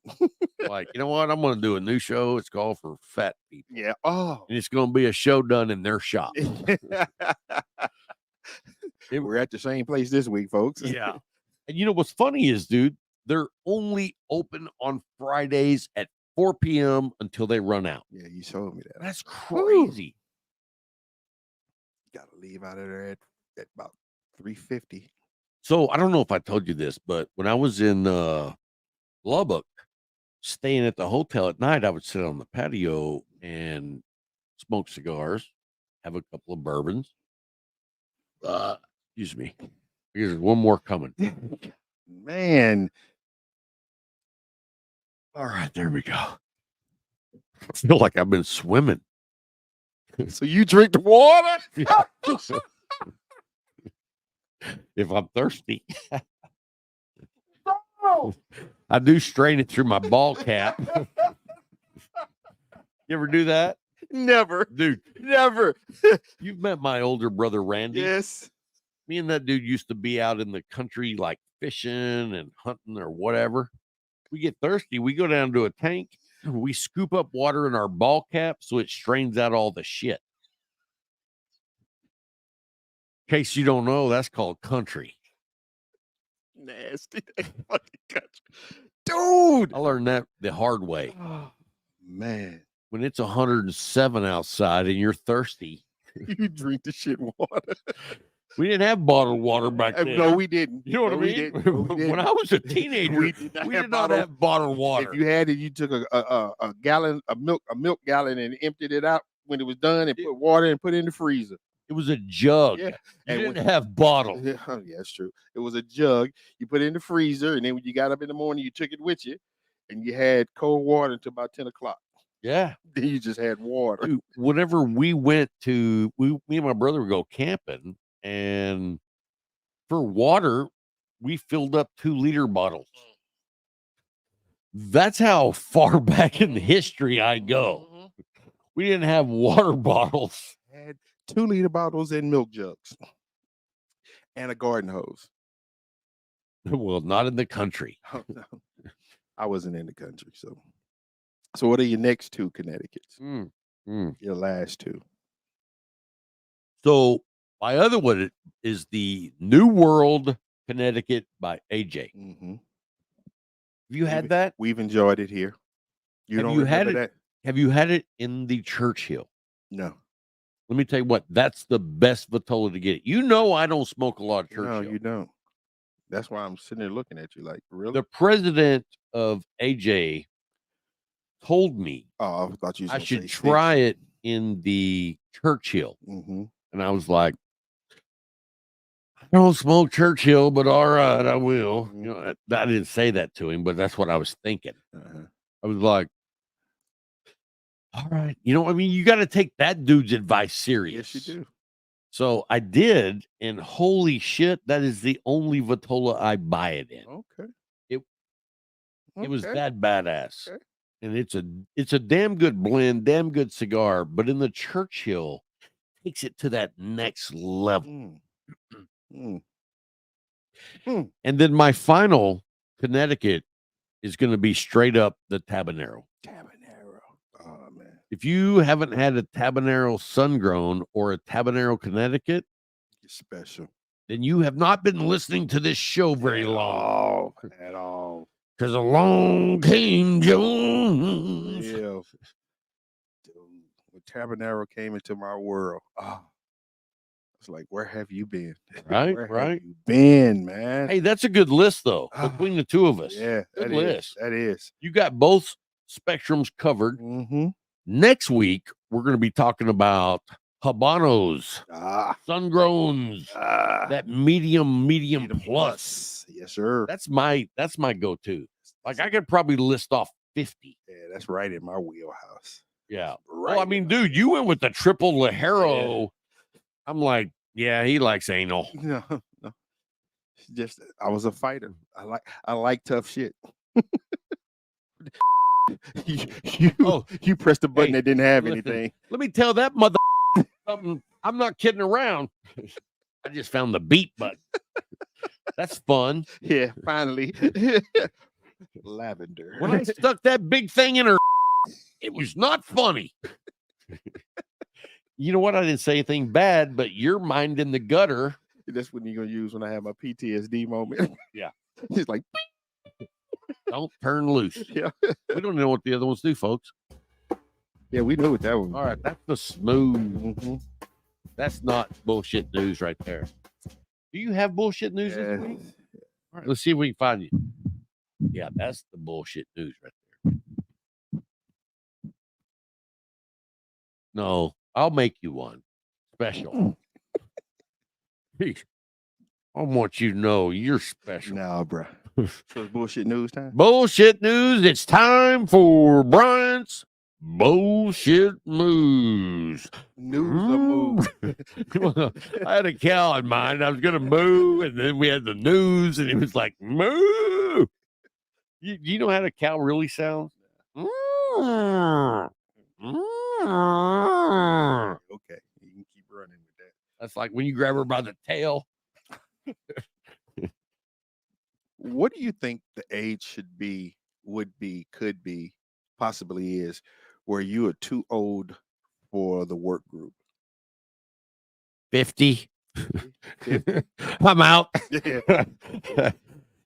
Like, you know what? I'm going to do a new show. It's called For Fat People.
Yeah. Oh.
And it's going to be a show done in their shop.
We're at the same place this week, folks.
Yeah. And you know what's funny is, dude, they're only open on Fridays at 4 p.m. until they run out.
Yeah, you showed me that.
That's crazy.
Got to leave out of there at about 3:50.
So I don't know if I told you this, but when I was in Lubbock, staying at the hotel at night, I would sit on the patio and smoke cigars, have a couple of bourbons. Excuse me. Here's one more coming.
Man.
All right, there we go. I feel like I've been swimming.
So you drink the water?
If I'm thirsty. I do strain it through my ball cap. You ever do that?
Never.
Dude,
never.
You've met my older brother, Randy.
Yes.
Me and that dude used to be out in the country, like fishing and hunting or whatever. We get thirsty. We go down to a tank. We scoop up water in our ball cap so it strains out all the shit. In case you don't know, that's called country.
Nasty. Fucking country. Dude.
I learned that the hard way.
Oh, man.
When it's 107 outside and you're thirsty,
you drink the shit water.
We didn't have bottled water back then.
No, we didn't.
You know what
No,
I
we
mean?
didn't. No, we
When
didn't.
I was a teenager, we did not have bottled water.
If you had it, you took a gallon of milk, a milk gallon, and emptied it out when it was done, and put water and put it in the freezer.
It was a jug.
Yeah,
You
and
didn't have bottles.
Yeah, that's true. It was a jug. You put it in the freezer, and then when you got up in the morning, you took it with you, and you had cold water until about 10 o'clock.
Yeah.
Then you just had water.
Dude, whenever we went to, me and my brother would go camping, and for water, we filled up 2-liter bottles. That's how far back in the history I go. We didn't have water bottles.
Had 2-liter bottles and milk jugs, and a garden hose.
Well, not in the country.
Oh, no. I wasn't in the country, so. So what are your next two Connecticut's? Your last two.
So my other one is the New World Connecticut by AJ.
Mm-hmm.
Have you had that?
We've enjoyed it here.
Have you had it? Have you had it in the Churchill?
No.
Let me tell you what, that's the best Vitola to get it. You know I don't smoke a lot of Churchill.
No, you don't. That's why I'm sitting there looking at you like, really?
The president of AJ told me
I thought you was
I
gonna
should
say
try it in the Churchill.
Mm-hmm.
And I was like, I don't smoke Churchill, but all right, I will. You know, I didn't say that to him, but that's what I was thinking. I was like, all right, you know, I mean, you got to take that dude's advice serious.
Yes, you do.
So I did, and holy shit, that is the only Vitola I buy it in.
Okay.
It was
Okay.
that badass.
Okay.
And it's a damn good blend, damn good cigar, but in the Churchill takes it to that next level. And then my final Connecticut is going to be straight up the Tabanero.
Oh man.
If you haven't had a Tabanero Sun-Grown or a Tabanero Connecticut,
You're special.
then you have not been listening to this show very long.
At all.
Because along came Jones.
Yeah. Dude, when Tabanero came into my world, it's like, where have you been?
Right,
Where have
right.
you been, man?
Hey, that's a good list, though, between the two of us.
Yeah,
good
that
list.
is. That is.
You got both spectrums covered.
Mm-hmm.
Next week, we're going to be talking about Habanos, Sun-Growns, that medium plus.
Yes, sir.
That's my go-to. Like I could probably list off 50.
Yeah, that's right in my wheelhouse.
Yeah.
Right.
Oh, I mean, dude, you went with the triple Lajero. I'm like, yeah, he likes anal.
No. Just I was a fighter. I like tough shit. you pressed a button that didn't have
listen,
anything.
Let me tell that mother something. I'm not kidding around. I just found the beat button. That's fun.
Yeah, finally. Lavender.
When I stuck that big thing in her, it was not funny. You know what? I didn't say anything bad, but your mind in the gutter.
That's what you're gonna use when I have my PTSD moment.
Yeah.
It's like
don't turn loose.
Yeah.
We don't know what the other ones do, folks.
Yeah, we know what that one.
All right, that's the smooth. That's not bullshit news right there. Do you have bullshit news this week? All right, let's see if we can find you. Yeah, that's the bullshit news right there. No, I'll make you one special. I want you to know you're special.
Nah, bro. So it's bullshit news time.
Bullshit news. It's time for Bryant's bullshit news.
News
I had a cow in mind. I was going to moo, and then we had the news, and it was like moo. You know how a cow really sounds?
Okay, you can keep running with that.
That's like when you grab her by the tail.
What do you think the age should be, would be, could be, possibly is, where you are too old for the work group?
50. I'm out.
Yeah.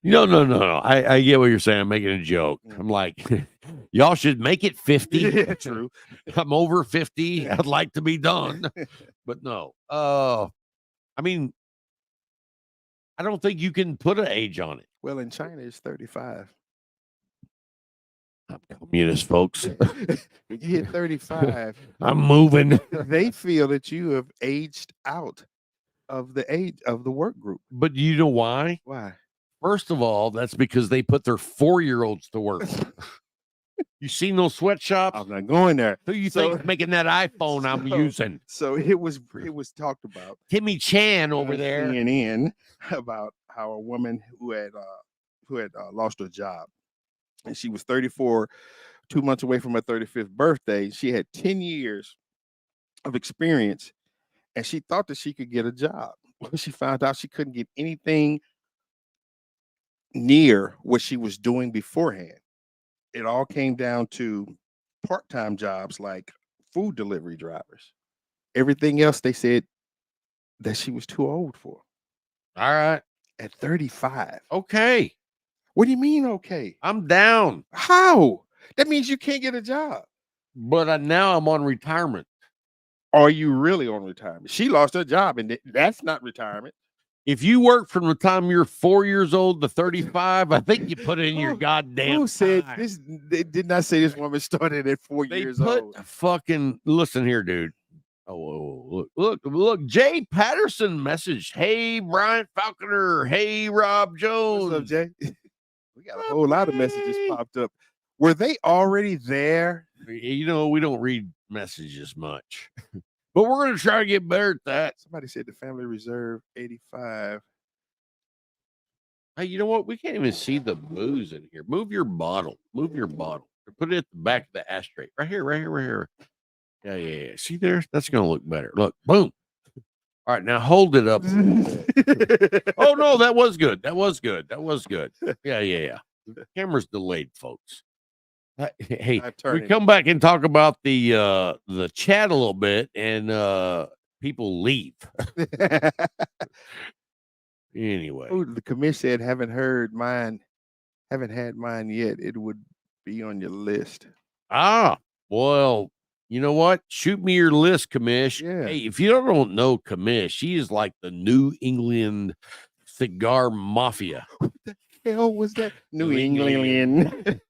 No. I get what you're saying. I'm making a joke. I'm like, y'all should make it 50.
Yeah, true.
I'm over 50. I'd like to be done, but no. I mean, I don't think you can put an age on it.
Well, in China, it's 35.
I'm communist, folks.
When you hit 35,
I'm moving.
they feel that you have aged out of the age of the work group.
But you know why?
Why?
First of all, that's because they put their 4-year-olds to work. You seen those sweatshops?
I'm not going there.
Who you
So-
think's making that iPhone I'm
so-
using?
So it was talked about
Timmy Chan over
on
there.
CNN about how a woman who had lost her job, and she was 34, 2 months away from her 35th birthday. She had 10 years of experience, and she thought that she could get a job. Well, she found out she couldn't get anything near what she was doing beforehand. It all came down to part-time jobs like food delivery drivers. Everything else they said that she was too old for.
All right.
At 35.
Okay.
What do you mean, okay?
I'm down.
How? That means you can't get a job.
But now I'm on retirement.
Are you really on retirement? She lost her job, and that's not retirement.
If you work from the time you're 4 years old to 35, I think you put it in your goddamn.
Who said
time.
this? They did not say this woman started at 4
They
years
put
old.
fucking listen here, dude. Look, Jay Patterson messaged, hey Brian Falconer, hey Rob Jones.
What's up, Jay? We got a whole lot of messages popped up. Were they already there?
You know, we don't read messages much. But we're gonna try to get better at that.
Somebody said the Family Reserve 85.
Hey, you know what? We can't even see the booze in here. Move your bottle. Move your bottle. Put it at the back of the ashtray. Right here, right here, right here. Yeah. See there? That's gonna look better. Look, boom. All right, now hold it up. Oh no, that was good. That was good. That was good. Yeah. The camera's delayed, folks. Hey,
I'm
we
turning.
come back and talk about the chat a little bit, and people leave. Anyway,
Oh, the commission said, haven't had mine yet. It would be on your list.
well, you know what? Shoot me your list, Commish.
Yeah.
Hey, if you don't know Commish, she is like the New England cigar mafia.
Hell was that? New
New
England.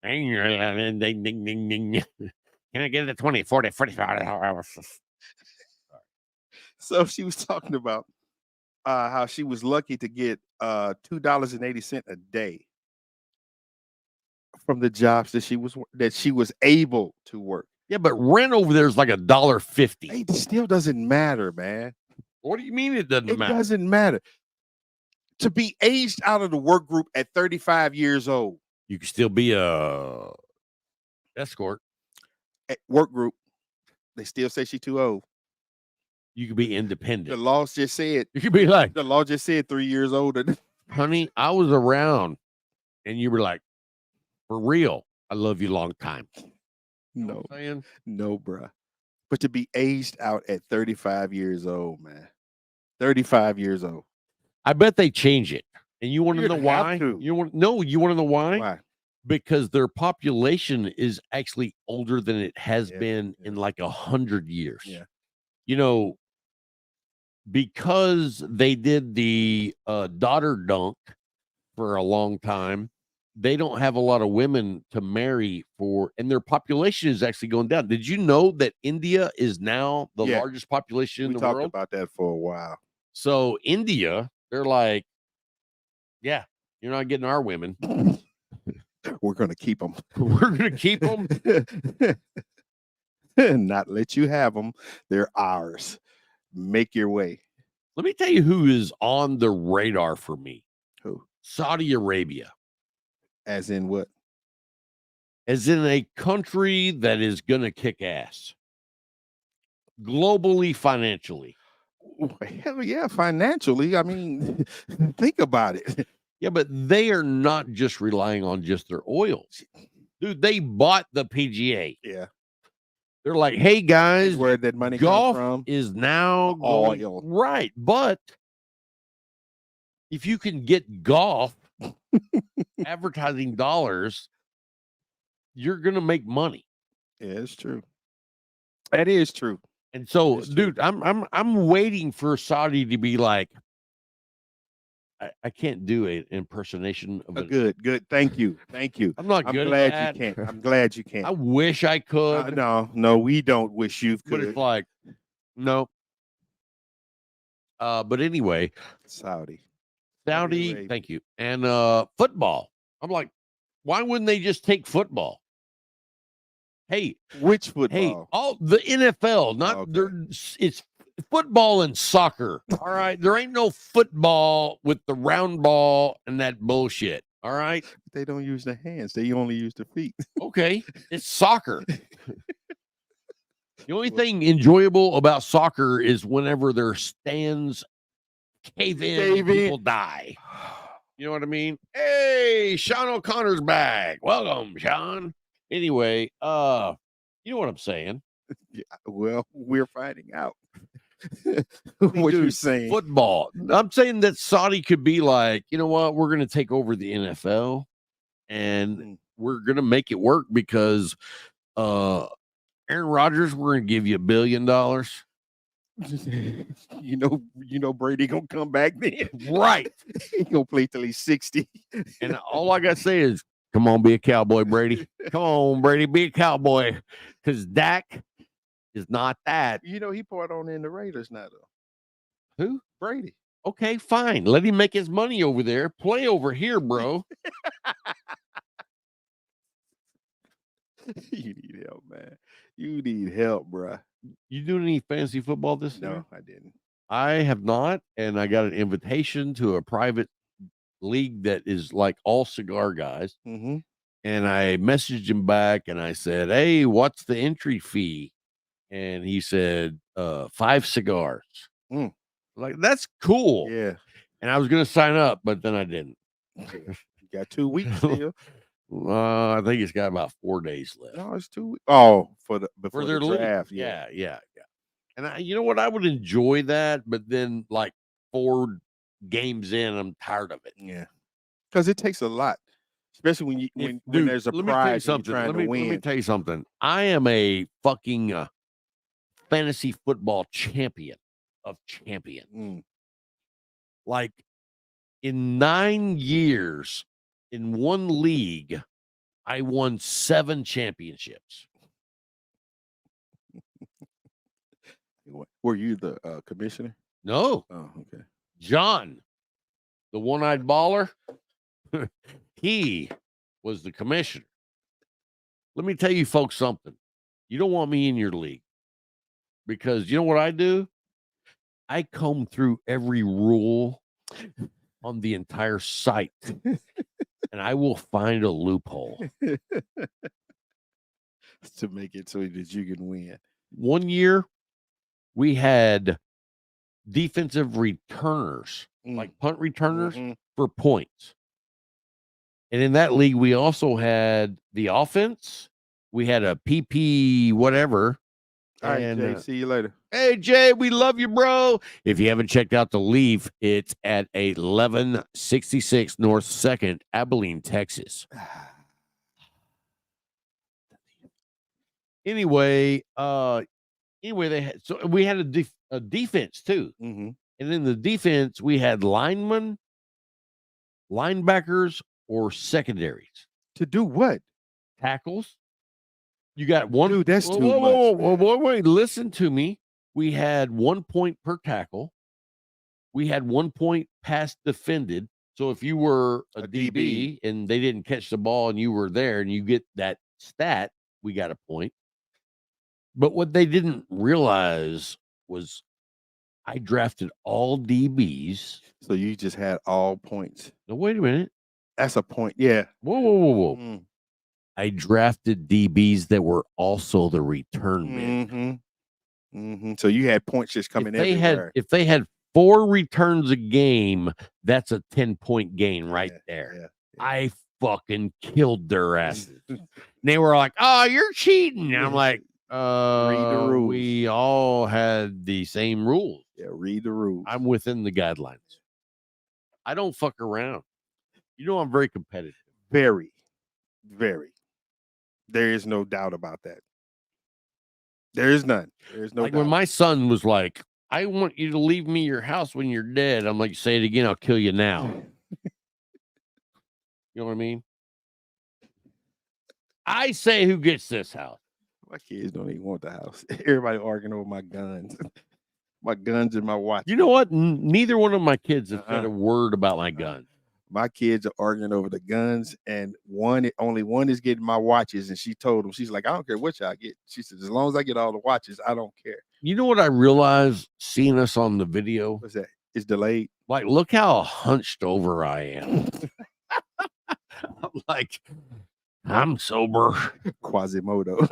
Ding, ding, ding, ding, ding. Can I get it 20, 40, 45?
So she was talking about how she was lucky to get $2.80 a day from the jobs that she was able to work.
Yeah, but rent over there is like $1.50.
Hey, it still doesn't matter, man.
What do you mean it doesn't
It
matter?
doesn't matter. To be aged out of the work group at 35 years old,
You can still be a escort.
at work group, they still say she's too old.
You can be
The
independent.
law just said
You can be like,
3 years older.
honey, I was around, and you were like, for real, I love you long time.
No,
I'm saying?
no, bruh. But to be aged out at 35 years old, man. 35 years old.
I bet they change it. And you want to
You're
know
gonna have
why?
to.
You want to know why?
Why?
Because their population is actually older than it has
Yeah,
been in like 100 years.
Yeah.
You know, because they did the daughter dunk for a long time, they don't have a lot of women to marry for, and their population is actually going down. Did you know that India is now the
Yeah.
largest population in
We
the
talked
world?
about that for a while.
So India, they're like, yeah, you're not getting our women.
We're going to keep them.
We're gonna keep them.
Not let you have them. They're ours. Make your way.
Let me tell you who is on the radar for me.
Who?
Saudi Arabia,
As in what?
as in a country that is gonna kick ass globally, financially.
Hell yeah, financially. I mean, think about it.
Yeah, but they are not just relying on just their oil. Dude, they bought the PGA.
Yeah.
They're like, hey guys,
Where that money
golf
comes from?
is now going
Oil.
right. But if you can get golf advertising dollars, you're gonna make money.
Yeah, it's true. That is true.
And so,
That's true.
dude, I'm waiting for Saudi to be like, I can't do an impersonation of it.
Good. Thank you.
I'm not
I'm
good
glad
at
you
that.
can't. I'm glad you can't.
I wish I could,
No, we don't wish you
but
could.
it's like, no. But anyway,
Saudi.
Saudi, thank you. And football. I'm like, why wouldn't they just take football? Hey,
Which
hey,
football?
all the NFL, not it's football and soccer. All right. There ain't no football with the round ball and that bullshit. All right.
They don't use the hands. They only use the feet.
Okay. It's soccer. The only thing enjoyable about soccer is whenever their stands cave in, and people die. You know what I mean? Hey, Sean O'Connor's back. Welcome, Sean. Anyway, you know what I'm saying?
Yeah, well, we're finding out what you're saying.
Football. I'm saying that Saudi could be like, you know what? We're going to take over the NFL and we're going to make it work because Aaron Rodgers, we're going to give you $1 billion.
you know Brady gonna come back then.
Right.
He gonna play till he's 60.
And all I gotta say is, come on, be a cowboy, Brady. Come on, Brady, be a cowboy. Because Dak is not that.
You know, he poured on in the Raiders now, though.
Who?
Brady.
Okay, fine. Let him make his money over there. Play over here, bro.
You need help, man. You need help, bruh.
You doing any fantasy football this year?
No, I didn't.
I have not, and I got an invitation to a private league that is like all cigar guys.
Mm-hmm.
And I messaged him back and I said, hey, what's the entry fee? And he said, 5 cigars. Like, that's cool.
Yeah.
And I was going to sign up, but then I didn't.
You got 2 weeks still.
I think it's got about 4 days left.
No, it's 2 weeks. Oh, before
their
the
league.
draft.
Yeah. And you know what? I would enjoy that, but then like 4 games in, I'm tired of it.
Yeah. Because it takes a lot. Especially when there's a prize and you're trying to win.
Let me tell you something. I am a fucking fantasy football champion of champions. Like in 9 years in one league, I won 7 championships.
Were you the commissioner?
No.
Oh, okay.
John, the one-eyed baller, he was the commissioner. Let me tell you folks something. You don't want me in your league because you know what I do? I comb through every rule on the entire site and I will find a loophole
to make it so that you can win.
One year we had defensive returners, like punt returners for points. And in that league, we also had the offense. We had a PP whatever.
All right, Jay, see you later.
Hey, Jay, we love you, bro. If you haven't checked out the Leaf, it's at 1166 North 2nd, Abilene, Texas. Anyway, they had, so we had a defense too. And in the defense, we had linemen, linebackers, or secondaries.
To do what?
Tackles. You got one.
Dude, that's too much.
Wait, listen to me. We had 1 point per tackle. We had 1 point pass defended. So if you were a DB and they didn't catch the ball and you were there and you get that stat, we got a point. But what they didn't realize was I drafted all DBs.
So you just had all points.
No, wait a minute.
That's a point. Yeah.
Whoa. I drafted DBs that were also the return men.
So you had points just coming everywhere.
If they had 4 returns a game, that's a 10-point gain right there.
Yeah.
I fucking killed their asses. They were like, "Oh, you're cheating." And I'm like,
read the rules.
We all had the same rules.
Yeah, read the rules.
I'm within the guidelines. I don't fuck around. You know I'm very competitive.
Very, very. There is no doubt about that. There is none. There's no
like
doubt.
when my son was like, I want you to leave me your house when you're dead. I'm like, say it again, I'll kill you now. You know what I mean? I say, who gets this house?
My kids don't even want the house. Everybody arguing over my guns. My guns and my watch.
You know what? Neither one of my kids have said
Uh-uh.
a word about my gun.
My kids are arguing over the guns, and only one is getting my watches. And she told them, she's like, I don't care what y'all get. She said, as long as I get all the watches, I don't care.
You know what I realized seeing us on the video?
What's that? It's delayed.
Like, look how hunched over I am. I'm like, I'm sober.
Quasimodo.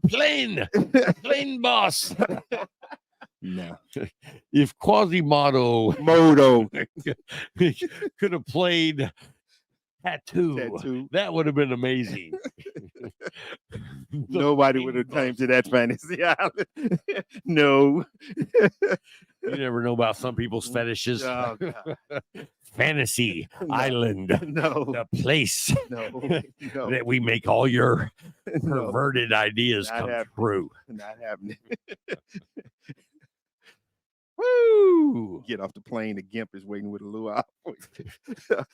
Plane boss.
No.
If Quasimodo could have played tattoo, that would have been amazing.
Nobody would have came to that fantasy island. No.
You never know about some people's fetishes.
Oh, God.
Fantasy Island.
No.
The place
No.
that we make all your
No.
perverted ideas
Not
come
happening.
true.
Not happening.
Woo!
Get off the plane. The Gimp is waiting with a luau.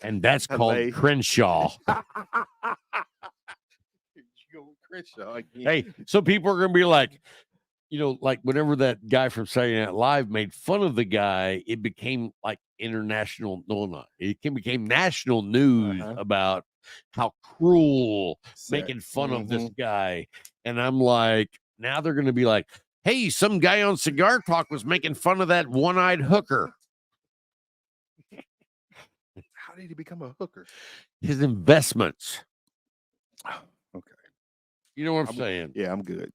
And that's called
LA.
Crenshaw.
You go with Crenshaw again.
Hey, so people are gonna be like, you know, like whenever that guy from Saturday Night Live made fun of the guy, it became like international. No, not it became national news about how cruel making fun of this guy. And I'm like, now they're gonna be like, hey, some guy on Cigar Talk was making fun of that one-eyed hooker.
How did he become a hooker?
His investments.
Okay.
You know what I'm saying?
Yeah, I'm good.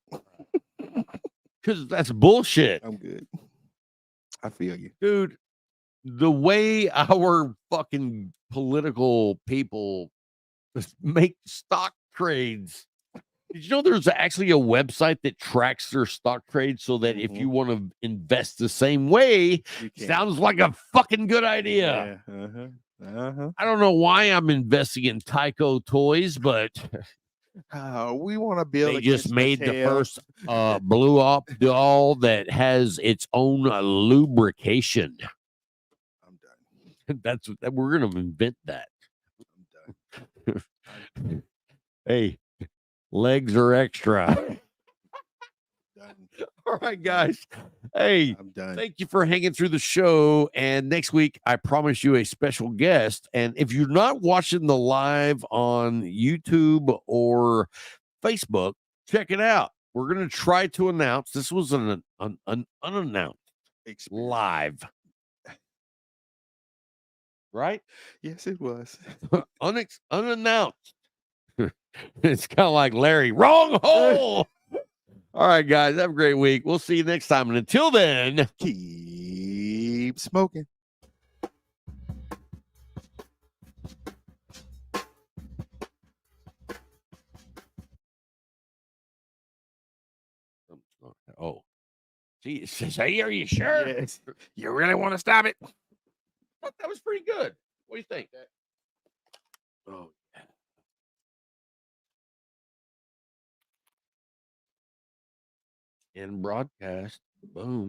Because that's bullshit.
I'm good. I feel you.
Dude, the way our fucking political people make stock trades. Did you know there's actually a website that tracks their stock trades so that if you want to invest the same way, sounds like a fucking good idea.
Yeah.
I don't know why I'm investing in Tyco toys, but
We want to build.
they just
against
made the
Mattel.
first blue op doll that has its own lubrication.
I'm done.
That's we're gonna invent that.
I'm done.
Hey, legs are extra.
Done.
All right, guys. Hey,
I'm done.
thank you for hanging through the show. And next week, I promise you a special guest. And if you're not watching the live on YouTube or Facebook, check it out. We're going to try to announce this was an unannounced live. Right?
Yes, it was.
Unannounced. It's kind of like Larry. Wrong hole. All right, guys. Have a great week. We'll see you next time. And until then,
Keep smoking.
oh, see, say, are you sure?
Yes.
You really want to stop it? That was pretty good. What do you think? Oh, yeah. In broadcast. Boom.